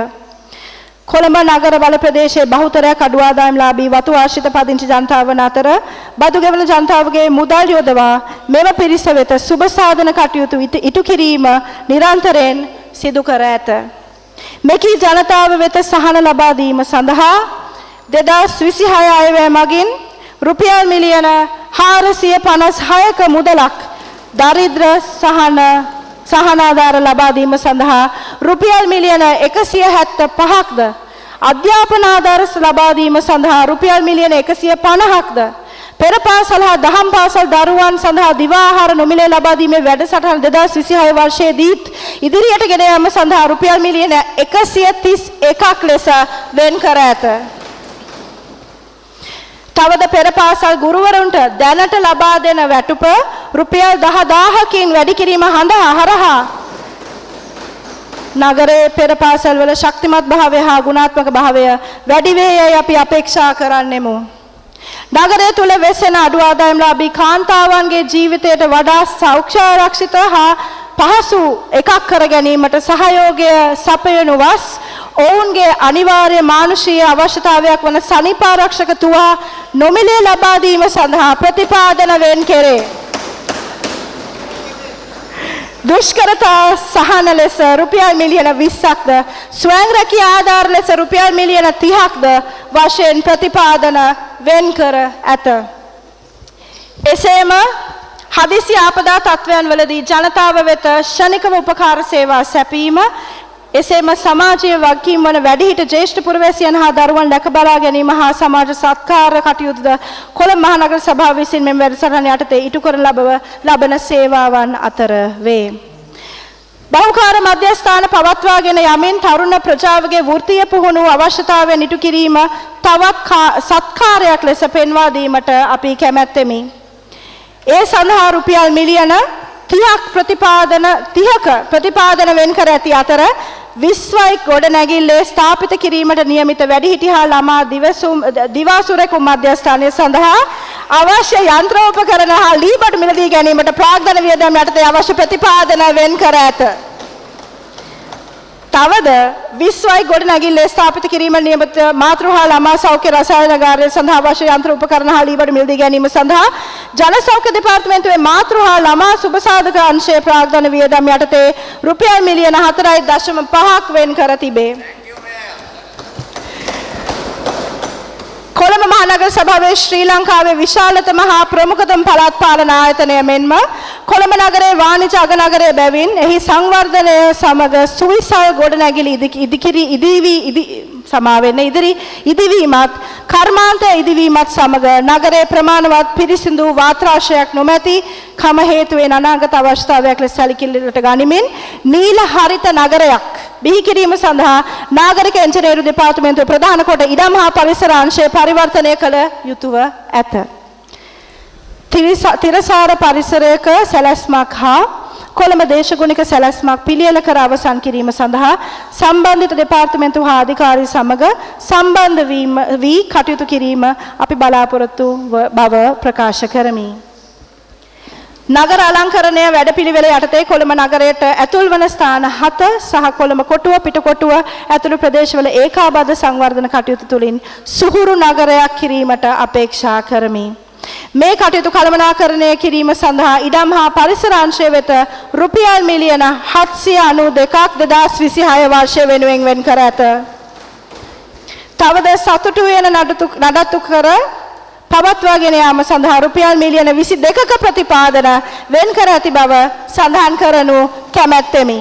S1: කොළඹ නගර බල ප්‍රදේශයේ බහුතරයක් අඩු ආදායම්ලාභී වතු ආශ්‍රිත පදිංචි ජනතාව වන අතර බදු ගෙවන ජනතාවගේ මුදල් යොදවා මෙම පිරිස වෙත සුබ සාධන කටයුතු ඉටු කිරීම නිරන්තරයෙන් සිදු කර ඇත. මෙකී ජනතාව වෙත සහන ලබා දීම සඳහා 2026 අයවැය මගින් රුපියල් මිලියන 456ක මුදලක් දරිද්‍ර සහනාධාර ලබා දීම සඳහා රුපියල් මිලියන 175ක්ද අධ්‍යාපන ආධාර ලබා දීම සඳහා රුපියල් මිලියන 150ක්ද පෙර පාසල් හා දහම් පාසල් දරුවන් සඳහා දිවා ආහාර නොමිලේ ලබා දීමේ වැඩසටහන 2026 වර්ෂයේදීත් ඉදිරියට ගෙන යාම සඳහා රුපියල් මිලියන 131ක් ලෙස වෙන් කර ඇත. තවද පෙර පාසල් ගුරුවරුන්ට දැනට ලබා දෙන වැටුප රුපියල් 10000කින් වැඩි කිරීම හරහා නගරයේ පෙර පාසල් වල ශක්තිමත් භාවය හා ගුණාත්මක භාවය වැඩි වේයයි අපි අපේක්ෂා කරන්නෙමු. නගරය තුල වෙසෙන අඩු ආදායම්ලාභී කාන්තාවන්ගේ ජීවිතයට වඩා සෞඛ්‍ය ආරක්ෂිත හා පහසු එකක් කර ගැනීමට සහයෝගය සපයනු වස් ඔවුන්ගේ අනිවාර්ය මානුෂීය අවශ්‍යතාවයක් වන සනීප ආරක්ෂක තුවා නොමිලේ ලබා දීම සඳහා ප්‍රතිපාදන වෙන් කෙරේ. දුෂ්කරතා සහන ලෙස රුපියල් මිලියන 20ක්ද ස්වයං රැකියා ආධාර ලෙස රුපියල් මිලියන 30ක්ද වශයෙන් ප්‍රතිපාදන වෙන් කර ඇත. එසේම හදිසි ආපදා තත්ත්වයන් වලදී ජනතාව වෙත ශනිකව උපකාර සේවා සැපීම එසේම සමාජීය වගකීම් වන වැඩිහිට ජ්‍යෙෂ්ඨ පුරවැසියන් හා දරුවන් දැක බලා ගැනීම හා සමාජ සත්කාර කටයුතුද කොළඹ මහනගර සභාව විසින් මෙම වැඩසටහන යටතේ ඉටු කරන ලබන සේවාවන් අතර වේ. බහුකාර මධ්‍යස්ථාන පවත්වාගෙන යමින් තරුණ ප්‍රජාවගේ වෘත්තීය පුහුණු අවශ්‍යතාවයන් ඉටු කිරීම තවත් සත්කාරයක් ලෙස පෙන්වා දීමට අපි කැමැත්තෙමි. ඒ සඳහා රුපියල් මිලියන 30ක ප්‍රතිපාදන වෙන් කර ඇති අතර 20යි ගොඩනැගිල්ලේ ස්ථාපිත කිරීමට නියමිත වැඩිහිටි හා ළමා දිවාසුරෙකු මධ්‍යස්ථානය සඳහා අවශ්‍ය යන්ත්‍රෝපකරණ හා ලීබඩු මිලදී ගැනීමට ප්‍රාග්ධන වියදම් යටතේ අවශ්‍ය ප්‍රතිපාදන වෙන් කර ඇත. තවද 20යි ගොඩනැගිල්ලේ ස්ථාපිත කිරීමට නියමිත මාතෘ හා ළමා සෞඛ්‍ය රසායනාගාරය සඳහා අවශ්‍ය යන්ත්‍ර උපකරණ හා ලීබඩු මිලදී ගැනීම සඳහා ජන සෞඛ්‍ය දෙපාර්තමේන්තුවේ මාතෘ හා ළමා සුබසාධක අංශයේ ප්‍රාග්ධන වියදම් යටතේ රුපියල් මිලියන 4.5ක් වෙන් කර තිබේ. කොළඹ මහනගර සභාවේ ශ්‍රී ලංකාවේ විශාලතම හා ප්‍රමුඛතම පළාත් පාලන ආයතනය මෙන්ම කොළඹ නගරයේ වාණිජ අගනගරය බැවින් එහි සංවර්ධනය සමග සුවිසල් ගොඩනැගිලි ඉදිවීමත් කර්මාන්ත ඉදිවීමත් සමග නගරයේ ප්‍රමාණවත් පිරිසිදු වාත්‍රාශයක් නොමැති කම හේතුවෙන් අනාගත අවශ්‍යතාවයක් ලෙස සැලකිල්ලට ගනිමින් නීල හරිත නගරයක් බිහි කිරීම සඳහා නාගරික එන්ජිනේරු දෙපාර්තමේන්තුවේ ප්‍රධාන කොට ඉඩම් හා පරිසර අංශය පරිවර්තනය කළ යුතුව ඇත. තිරසාර පරිසරයක සැලැස්මක් හා කොළඹ දේශගුණික සැලැස්මක් පිළියෙල කර අවසන් කිරීම සඳහා සම්බන්ධිත දෙපාර්තමේන්තු හා අධිකාරී සමග සම්බන්ධ වී කටයුතු කිරීම අපි බලාපොරොත්තු බව ප්‍රකාශ කරමි. නගර අලංකරණය වැඩපිළිවෙල යටතේ කොළඹ නගරයට ඇතුල් වන ස්ථාන 7 සහ කොළඹ කොටුව පිටකොටුව ඇතුළු ප්‍රදේශවල ඒකාබද්ධ සංවර්ධන කටයුතු තුළින් සුහුරු නගරයක් කිරීමට අපේක්ෂා කරමි. මේ කටයුතු කළමනාකරණය කිරීම සඳහා ඉඩම් හා පරිසර අංශය වෙත රුපියල් මිලියන 792ක් 2026 වර්ෂය වෙනුවෙන් වෙන් කර ඇත. තවද සතුටු වෙන නඩත්තු කර පවත්වාගෙන යාම සඳහා රුපියල් මිලියන 22ක ප්‍රතිපාදන වෙන් කර ඇති බව සඳහන් කරනු කැමැත්තෙමි.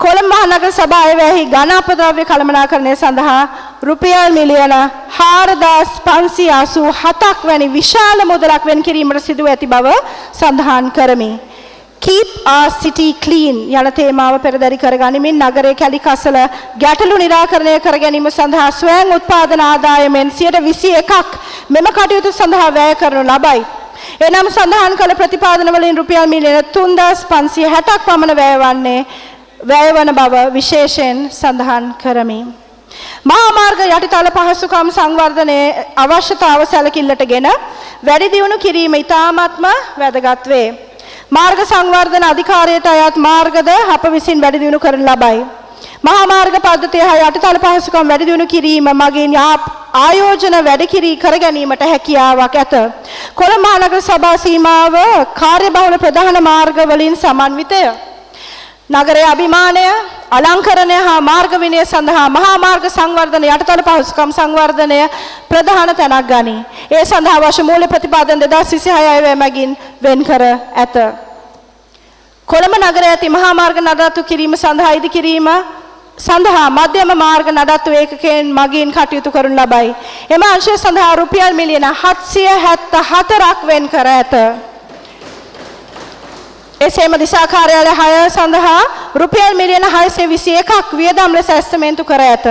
S1: කොළඹ මහනගර සභාවේ ඝන අපද්‍රව්‍ය කළමනාකරණය සඳහා රුපියල් මිලියන 4587ක් වැනි විශාල මුදලක් වෙන් කිරීමට සිදු ඇති බව සඳහන් කරමි. Keep our city clean යන තේමාව පෙරදරි කර ගනිමින් නගරයේ කැලි කසල ගැටලු නිරාකරණය කර ගැනීම සඳහා ස්වයං උත්පාදන ආදායමෙන් 21ක් මෙම කටයුතු සඳහා වැය කරනු ලබයි. එනම් සඳහන් කළ ප්‍රතිපාදන වලින් රුපියල් මිලියන 3560ක් පමණ වැයවන බව විශේෂයෙන් සඳහන් කරමි. මහා මාර්ග යටිතල පහසුකම් සංවර්ධනයේ අවශ්‍යතාව සැලකිල්ලටගෙන වැඩි දියුණු කිරීම ඉතාමත්ම වැදගත් වේ. මාර්ග සංවර්ධන අධිකාරියට අයත් මාර්ගද අප විසින් වැඩි දියුණු කරන ලබයි. මහා මාර්ග පද්ධතිය හා යටිතල පහසුකම් වැඩි දියුණු කිරීම මගින් ආයෝජන වැඩි කර ගැනීමට හැකියාවක් ඇත. කොළඹ මහනගර සභා සීමාව කාර්යබහුල ප්‍රධාන මාර්ග වලින් සමන්විතය. නගරයේ අභිමානය අලංකරණය හා මාර්ග විනය සඳහා මහා මාර්ග සංවර්ධන යටිතල පහසුකම් සංවර්ධනය ප්‍රධාන තැනක් ගනී. ඒ සඳහා අවශ්‍ය මූල්‍ය ප්‍රතිපාදන 2026 අයවැය මගින් වෙන් කර ඇත. කොළඹ නගරයේ ඇති මහා මාර්ග නඩත්තු කිරීම සඳහා ඉදිකිරීම සඳහා මධ්‍යම මාර්ග නඩත්තු ඒකකයෙන් මගින් කටයුතු කරනු ලබයි. එම අංශය සඳහා රුපියල් මිලියන 774ක් වෙන් කර ඇත. එසේම දිසා කාර්යාලය 6 සඳහා රුපියල් මිලියන 621ක් වියදම් ලෙස ඇස්තමේන්තු කර ඇත.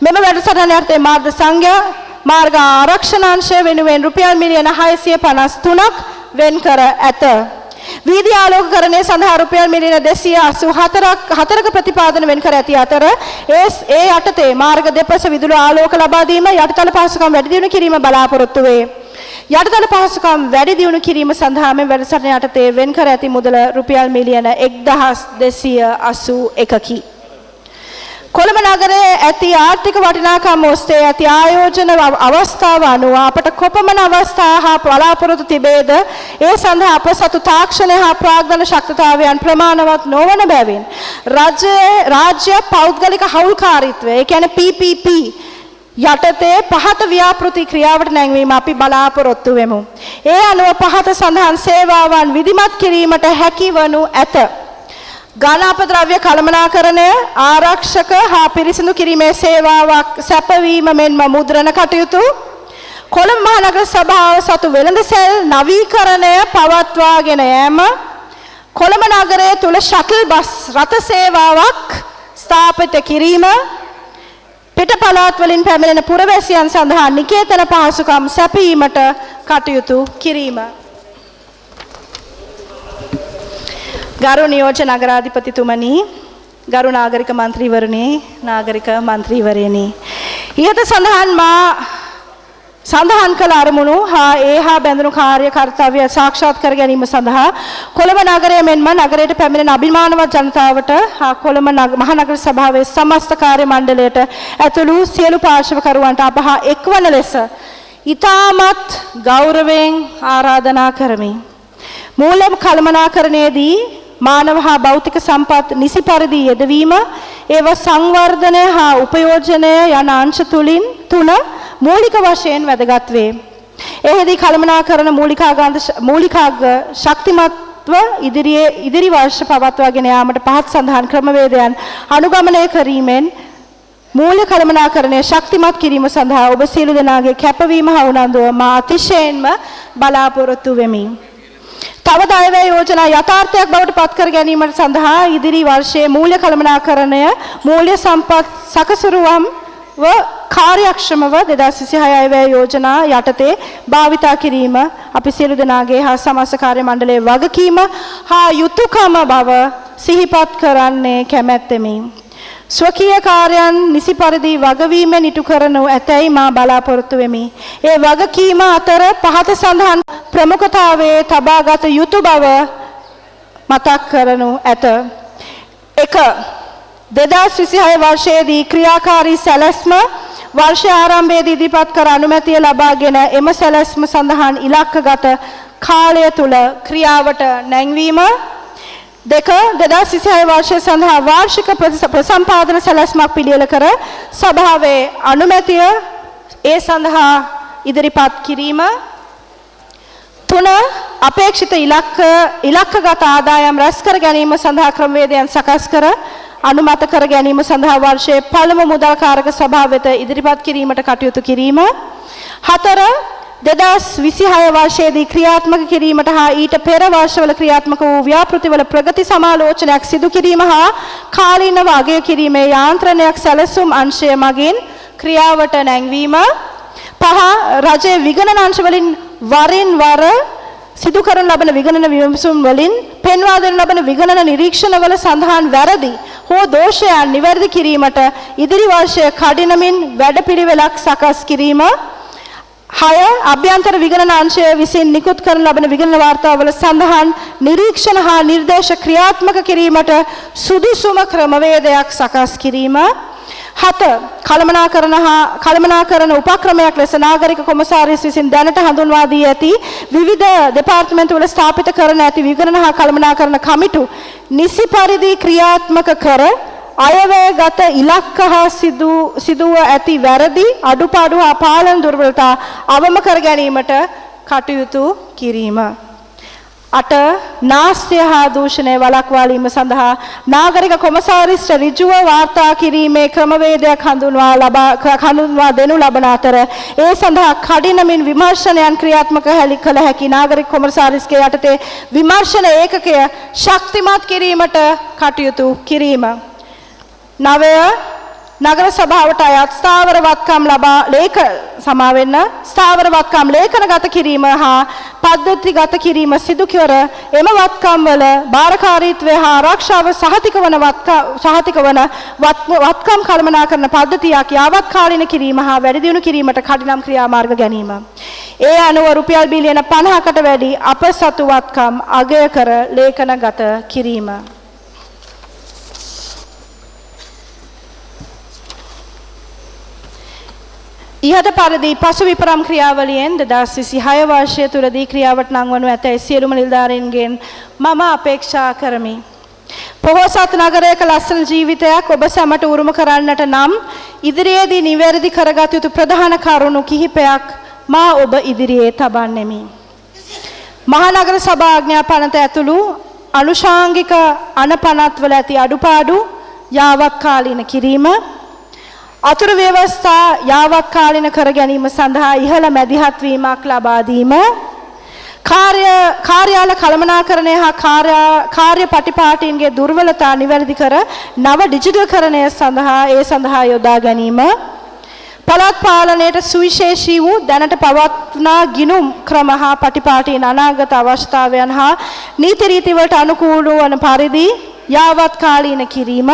S1: මෙම වැඩසටහන යටතේ මාධ්‍ය සංඝයා මාර්ග ආරක්ෂණාංශය වෙනුවෙන් රුපියල් මිලියන 653ක් වෙන් කර ඇත. වීදි ආලෝකකරණය සඳහා රුපියල් මිලියන 284ක ප්‍රතිපාදන වෙන් කර ඇති අතර ඒ යටතේ මාර්ග දෙපස විදුලි ආලෝක ලබා දීම යටිතල පහසුකම් වැඩි දියුණු කිරීම බලාපොරොත්තු වේ. යටිතල පහසුකම් වැඩි දියුණු කිරීම සඳහා මේ වැඩසටහන යටතේ වෙන් කර ඇති මුදල රුපියල් මිලියන 1281කි. කොළඹ නගරයේ ඇති ආර්ථික වටිනාකම් ඔස්සේ ඇති ආයෝජන අවස්ථාව අනුව අපට කොපමණ අවස්ථා හා බලාපොරොත්තු තිබේද ඒ සඳහා අප සතු තාක්ෂණය හා ප්‍රාග්ධන ශක්තිතාවයන් ප්‍රමාණවත් නොවන බැවින් රාජ්‍ය පෞද්ගලික හවුල්කාරීත්වය ඒ කියන්නේ PPP යටතේ පහත ව්‍යාපෘති ක්‍රියාවට නැංවීම අපි බලාපොරොත්තු වෙමු. ඒ අනුව පහත සඳහන් සේවාවන් විධිමත් කිරීමට හැකි වනු ඇත. ගානාපද්‍රව්‍ය කළමනාකරණය ආරක්ෂක හා පිරිසිදු කිරීමේ සේවාවක් සැපවීම මෙන්ම මුද්‍රණ කටයුතු කොළඹ මහනගර සභාව සතු වෙළඳසැල් නවීකරණය පවත්වාගෙන යාම කොළඹ නගරයේ තුල ෂටල් බස් රථ සේවාවක් ස්ථාපිත කිරීම පිට පළාත් වලින් පැමිණෙන පුරවැසියන් සඳහා නිකේතන පහසුකම් සැපයීමට කටයුතු කිරීම. ගරු නියෝජ්‍ය නගරාධිපතිතුමනි, ගරු නාගරික මන්ත්‍රීවරණි, නාගරික මන්ත්‍රීවරයනි, ඉහත සඳහන් කළ අරමුණු හා බැඳුණු කාර්ය කර්තව්‍ය සාක්ෂාත් කර ගැනීම සඳහා කොළඹ නගරය මෙන්ම නගරයට පැමිණෙන අභිමානවත් ජනතාවට හා කොළඹ මහනගර සභාවේ සමස්ත කාර්ය මණ්ඩලයට ඇතුළු සියලු පාර්ශවකරුවන්ට අප හා එක්වන ලෙස ඉතාමත් ගෞරවයෙන් ආරාධනා කරමි. මූලික කළමනාකරණයේදී මානව හා භෞතික සම්පත් නිසි පරිදි යෙදවීම, ඒව සංවර්ධනය හා උපයෝජනය යන අංශ තුන මූලික වශයෙන් වැදගත් වේ. එෙහිදී කළමනාකරණ මූලිකාංග ශක්තිමත්ව ඉදිරි වර්ෂ පවත්වාගෙන යාමට පහත් සඳහන් ක්‍රමවේදයන් අනුගමනය කිරීමෙන් මූලික කළමනාකරණය ශක්තිමත් කිරීම සඳහා ඔබ සියලු දෙනාගේ කැපවීම හා උනන්දුව මා අතිශයින්ම බලාපොරොත්තු වෙමි. තවද අයවැය යෝජනා යථාර්ථයක් බවට පත් කර ගැනීමට සඳහා ඉදිරි වර්ෂයේ මූල්‍ය කළමනාකරණය මූල්‍ය සම්පත් සකසුරුවම් කාර්යක්ෂමව 2026 අයවැය යෝජනා යටතේ භාවිතා කිරීම අපි සියලු දෙනාගේ හා සමස්ත කාර්ය මණ්ඩලයේ වගකීම හා යුතුයකම බව සිහිපත් කරන්නේ කැමැත්තෙමි. ස්වකීය කාර්යයන් නිසි පරිදි වගවීමෙන් ඉටු කරනු ඇතැයි මා බලාපොරොත්තු වෙමි. ඒ වගකීම අතර පහත සඳහන් ප්‍රමුඛතාවයේ තබාගත යුතු බව මතක් කරනු ඇත. 1. 2026 වර්ෂයේදී ක්‍රියාකාරී සැලැස්ම වර්ෂ ආරම්භයේදී ඉදිරිපත් කර අනුමැතිය ලබාගෙන එම සැලැස්ම සඳහන් ඉලක්කගත කාලය තුල ක්‍රියාවට නැංවීම. 2. 2026 වර්ෂය සඳහා වාර්ෂික ප්‍රසම්පාදන සැලැස්මක් පිළියෙල කර සභාවේ අනුමැතිය ඒ සඳහා ඉදිරිපත් කිරීම. 3. අපේක්ෂිත ඉලක්කගත ආදායම් රැස් කර ගැනීම සඳහා ක්‍රමවේදයන් සකස් කර අනුමත කර ගැනීම සඳහා වර්ෂයේ පළමු මුදල් කාරක සභාව වෙත ඉදිරිපත් කිරීමට කටයුතු කිරීම. 4. 2026 වර්ෂයේදී ක්‍රියාත්මක කිරීමට හා ඊට පෙර වර්ෂවල ක්‍රියාත්මක වූ ව්‍යාපෘතිවල ප්‍රගති සමාලෝචනයක් සිදු කිරීම හා කාලීනව අගය කිරීමේ යාන්ත්‍රණයක් සැලසුම් අංශය මගින් ක්‍රියාවට නැංවීම. 5. රජයේ විගණන අංශ වලින් වරින් වර සිදු කරන ලබන විගණන විමසුම් වලින් පෙන්වා දෙන ලබන විගණන නිරීක්ෂණවල සඳහන් වැරදි හෝ දෝෂයන් නිවැරදි කිරීමට ඉදිරි වර්ෂයේ කඩිනමින් වැඩපිළිවෙලක් සකස් කිරීම. 6. අභ්‍යන්තර විගණන අංශය විසින් නිකුත් කරන ලබන විගණන වාර්තාවල සඳහන් නිරීක්ෂණ හා නිර්දේශ ක්‍රියාත්මක කිරීමට සුදුසුම ක්‍රමවේදයක් සකස් කිරීම. 7. කළමනාකරණ උපක්‍රමයක් ලෙස නාගරික කොමසාරිස් විසින් දැනට හඳුන්වා දී ඇති විවිධ දෙපාර්තමේන්තු වල ස්ථාපිත කරන ඇති විගණන හා කළමනාකරණ කමිටු නිසි පරිදි ක්‍රියාත්මක කර අයවැයගත ඉලක්ක හා සිදුව ඇති වැරදි අඩුපාඩු හා පාලන දුර්වලතා අවම කර ගැනීමට කටයුතු කිරීම. 8. නාස්‍ය හා දූෂණය වළක්වාලීම සඳහා නාගරික කොමසාරිස්ට ඍජුව වාර්තා කිරීමේ ක්‍රමවේදයක් හඳුන්වා දෙනු ලබන අතර ඒ සඳහා කඩිනමින් විමර්ශනයන් ක්‍රියාත්මක කළ හැකි නාගරික කොමසාරිස්ගේ යටතේ විමර්ශන ඒකකය ශක්තිමත් කිරීමට කටයුතු කිරීම. 9. නගර සභාවට අයත් ස්ථාවර වත්කම් ලබා ස්ථාවර වත්කම් ලේඛනගත කිරීම හා පද්ධතිගත කිරීම සිදු කර එම වත්කම් වල බාරකාරීත්වය හා ආරක්ෂාව සහතික වන වත්කම් කළමනාකරන පද්ධතියක් යාවත්කාලින කිරීම හා වැඩි දියුණු කිරීමට කඩිනම් ක්‍රියාමාර්ග ගැනීම. ඒ අනුව රුපියල් බිලියන 50කට වැඩි අපසතු වත්කම් අගය කර ලේඛනගත කිරීම. ඉහත පරිදි පසු විපරම් ක්‍රියාවලියෙන් 2026 වර්ෂය තුලදී ක්‍රියාවට නංවනු ඇතැයි සියලුම නිලධාරීන්ගෙන් මම අපේක්ෂා කරමි. පොහොසත් නගරයක ලස්සන ජීවිතයක් ඔබ සැමට උරුම කරන්නට නම් ඉදිරියේදී නිවැරදි කරගත යුතු ප්‍රධාන කරුණු කිහිපයක් මා ඔබ ඉදිරියේ තබන්නෙමි. මහනගර සභා ආඥා පනත ඇතුළු අනුශාංගික අනපනත්වල ඇති අඩුපාඩු යාවත්කාලීන කිරීම, අතුරු ව්‍යවස්ථා යාවත්කාලීන කර ගැනීම සඳහා ඉහළ මැදිහත් වීමක් ලබා දීම, කාර්යාල කළමනාකරණය හා කාර්ය පටිපාටීන්ගේ දුර්වලතා නිවැරදි කර නව ඩිජිටල්කරණය සඳහා යොදා ගැනීම, පළාත් පාලනයට සුවිශේෂී වූ දැනට පවත්නා ගිණුම් ක්‍රම හා පටිපාටීන් අනාගත අවශ්‍යතාවයන් හා නීති රීති වලට අනුකූල වන පරිදි යාවත්කාලීන කිරීම,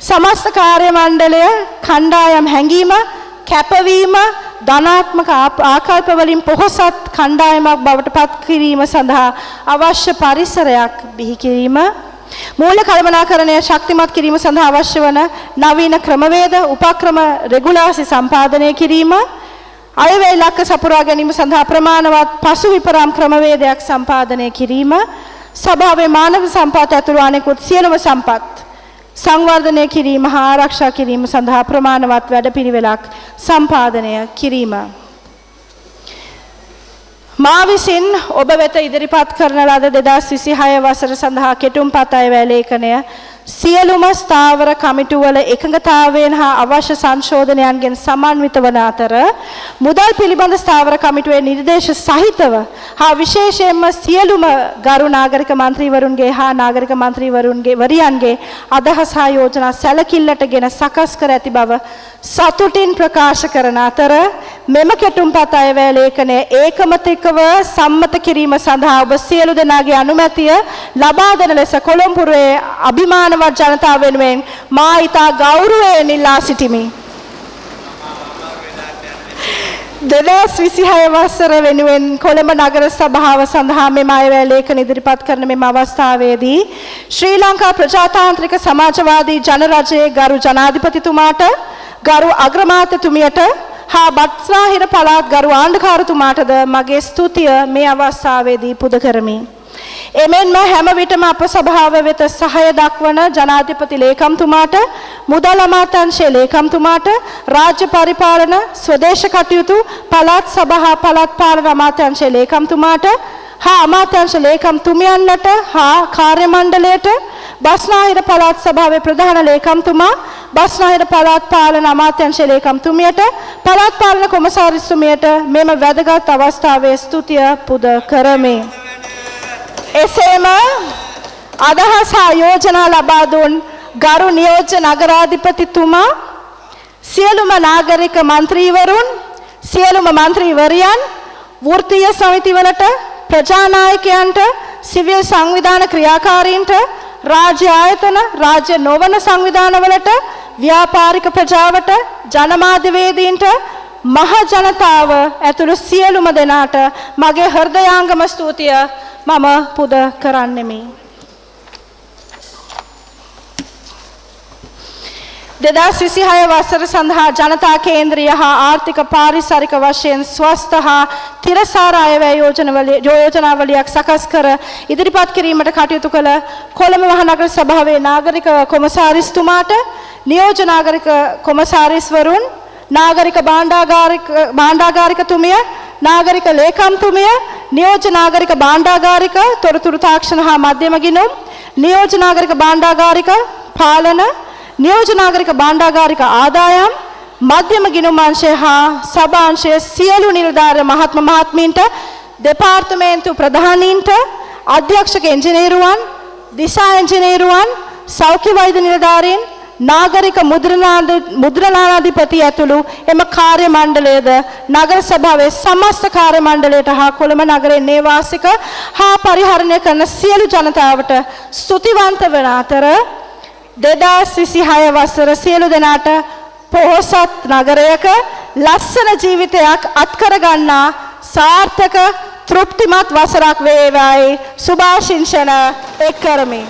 S1: සමස්ත කාර්ය මණ්ඩලය කණ්ඩායම් හැංගීම, කැපවීම, ධනාත්මක ආකල්ප වලින් පොහොසත් කණ්ඩායමක් බවට පත් කිරීම සඳහා අවශ්‍ය පරිසරයක් බිහි කිරීම, මූල්‍ය කළමනාකරණය ශක්තිමත් කිරීම සඳහා අවශ්‍ය වන නවීන ක්‍රමවේද උපක්‍රම රෙගුලාසි සම්පාදනය කිරීම, අයවැය ඉලක්ක සපුරා ගැනීම සඳහා ප්‍රමාණවත් පසු විපරම් ක්‍රමවේදයක් සම්පාදනය කිරීම, සභාවේ මානව සම්පත් ඇතුළු අනෙකුත් සියලුම සම්පත් සංවර්ධනය කිරීම හා ආරක්ෂා කිරීම සඳහා ප්‍රමාණවත් වැඩපිළිවෙලක් සම්පාදනය කිරීම. මා විසින් ඔබ වෙත ඉදිරිපත් කරන ලද 2026 වසර සඳහා කෙටුම්පත් අයවැය ලේඛනය සියලුම ස්ථාවර කමිටුවල එකඟතාවයෙන් හා අවශ්‍ය සංශෝධනයන්ගෙන් සමන්විත වන අතර මුදල් පිළිබඳ ස්ථාවර කමිටුවේ නිර්දේශ සහිතව හා විශේෂයෙන්ම සියලුම ගරු නාගරික මන්ත්‍රීවරුන්ගේ හා නාගරික මන්ත්‍රීවරුන්ගේ වරියන්ගේ අදහස් හා යෝජනා සැලකිල්ලටගෙන සකස් කර ඇති බව සතුටින් ප්‍රකාශ කරන අතර මෙම කෙටුම්පත් අයවැය ලේඛනය ඒකමතිකව සම්මත කිරීම සඳහා ඔබ සියලු දෙනාගේ අනුමැතිය ලබා දෙන ලෙස කොළඹුරේ අභිමානවත් ජනතාව වෙනුවෙන් මා ඉතා ගෞරවයෙන් ඉල්ලා සිටිමි. 2026 වසර වෙනුවෙන් කොළඹ නගර සභාව සඳහා මෙම අයවැය ලේඛන ඉදිරිපත් කරන මෙම අවස්ථාවේදී ශ්‍රී ලංකා ප්‍රජාතාන්ත්‍රික සමාජවාදී ජනරජයේ ගරු ජනාධිපතිතුමාට, ගරු අග්‍රාමාත්‍යතුමියට හා බත්රාහිර පළාත් ගරු ආණ්ඩුකාරතුමාටද මගේ ස්තුතිය මේ අවස්ථාවේදී පුද කරමි. එමෙන්ම හැම විටම අප සභාව වෙත සහාය දක්වන ජනාධිපති ලේකම්තුමාට, මුදල් අමාත්‍යාංශයේ ලේකම්තුමාට, රාජ්‍ය පරිපාලන ස්වදේශ කටයුතු පළාත් සභා පළාත් පාලන අමාත්‍යාංශයේ ලේකම්තුමාට හා අමාත්‍යාංශ ලේකම්තුමියන්ට හා කාර්ය මණ්ඩලයට, බස්නාහිර පළාත් සභාවේ ප්‍රධාන ලේකම්තුමා, බස්නාහිර පළාත් පාලන අමාත්‍යාංශ ලේකම්තුමියට, පළාත් පාලන කොමසාරිස්තුමියට මෙම වැදගත් අවස්ථාවේ ස්තුතිය පුද කරමි. එසේම අදහස් හා යෝජනා ලබා දුන් ගරු නියෝජ්‍ය නගරාධිපතිතුමා, සියලුම නාගරික මන්ත්‍රීවරුන්, සියලුම මන්ත්‍රීවරියන්, වෘත්තීය සමිතිවලට, ප්‍රජානායකයන්ට, සිවිල් සංවිධාන ක්‍රියාකාරීන්ට, රාජ්‍ය ආයතන, රාජ්‍ය නොවන සංවිධානවලට, ව්‍යාපාරික ප්‍රජාවට, ජනමාධ්‍යවේදීන්ට, මහ ජනතාව ඇතුළු සියලුම දෙනාට මගේ හෘදයාංගම ස්තුතිය මම පුද කරන්නෙමි. 2026 වසර සඳහා ජනතා කේන්ද්‍රීය හා ආර්ථික පාරිසරික වශයෙන් ස්වස්ථ හා තිරසාර අයවැය යෝජනාවලියක් සකස් කර ඉදිරිපත් කිරීමට කටයුතු කළ කොළඹ මහනගර සභාවේ නාගරික කොමසාරිස්තුමාට, නියෝජ්‍ය නාගරික කොමසාරිස්වරුන්, නාගරික භාණ්ඩාගාරිකතුමිය, නාගරික ලේකම්තුමිය, නියෝජ්‍ය නාගරික භාණ්ඩාගාරික තොරතුරු තාක්ෂණ හා මධ්‍යම ගිණුම්, නියෝජ්‍ය නාගරික භාණ්ඩාගාරික පාලන, නියෝජ්‍ය නාගරික භාණ්ඩාගාරික ආදායම්, මධ්‍යම ගිණුම් අංශය හා සභාංශයේ සියලු නිලධාරීන් මහත්මීන්ට, දෙපාර්තමේන්තු ප්‍රධානීන්ට, අධ්‍යක්ෂක ඉංජිනේරුවන්, දිසා ඉංජිනේරුවන්, සෞඛ්‍ය වෛද්‍ය නිලධාරීන්, නාගරික මුද්‍රණාධිපති ඇතුළු එම කාර්ය මණ්ඩලයද නගර සභාවේ සමස්ත කාර්ය මණ්ඩලයට හා කොළඹ නගරයේ නේවාසික හා පරිහරණය කරන සියලු ජනතාවට ස්තුතිවන්ත වන අතර 2026 වසර සියලු දෙනාට පොහොසත් නගරයක ලස්සන ජීවිතයක් අත්කර ගන්නා සාර්ථක තෘප්තිමත් වසරක් වේවායි සුභාශිංසන එක් කරමි.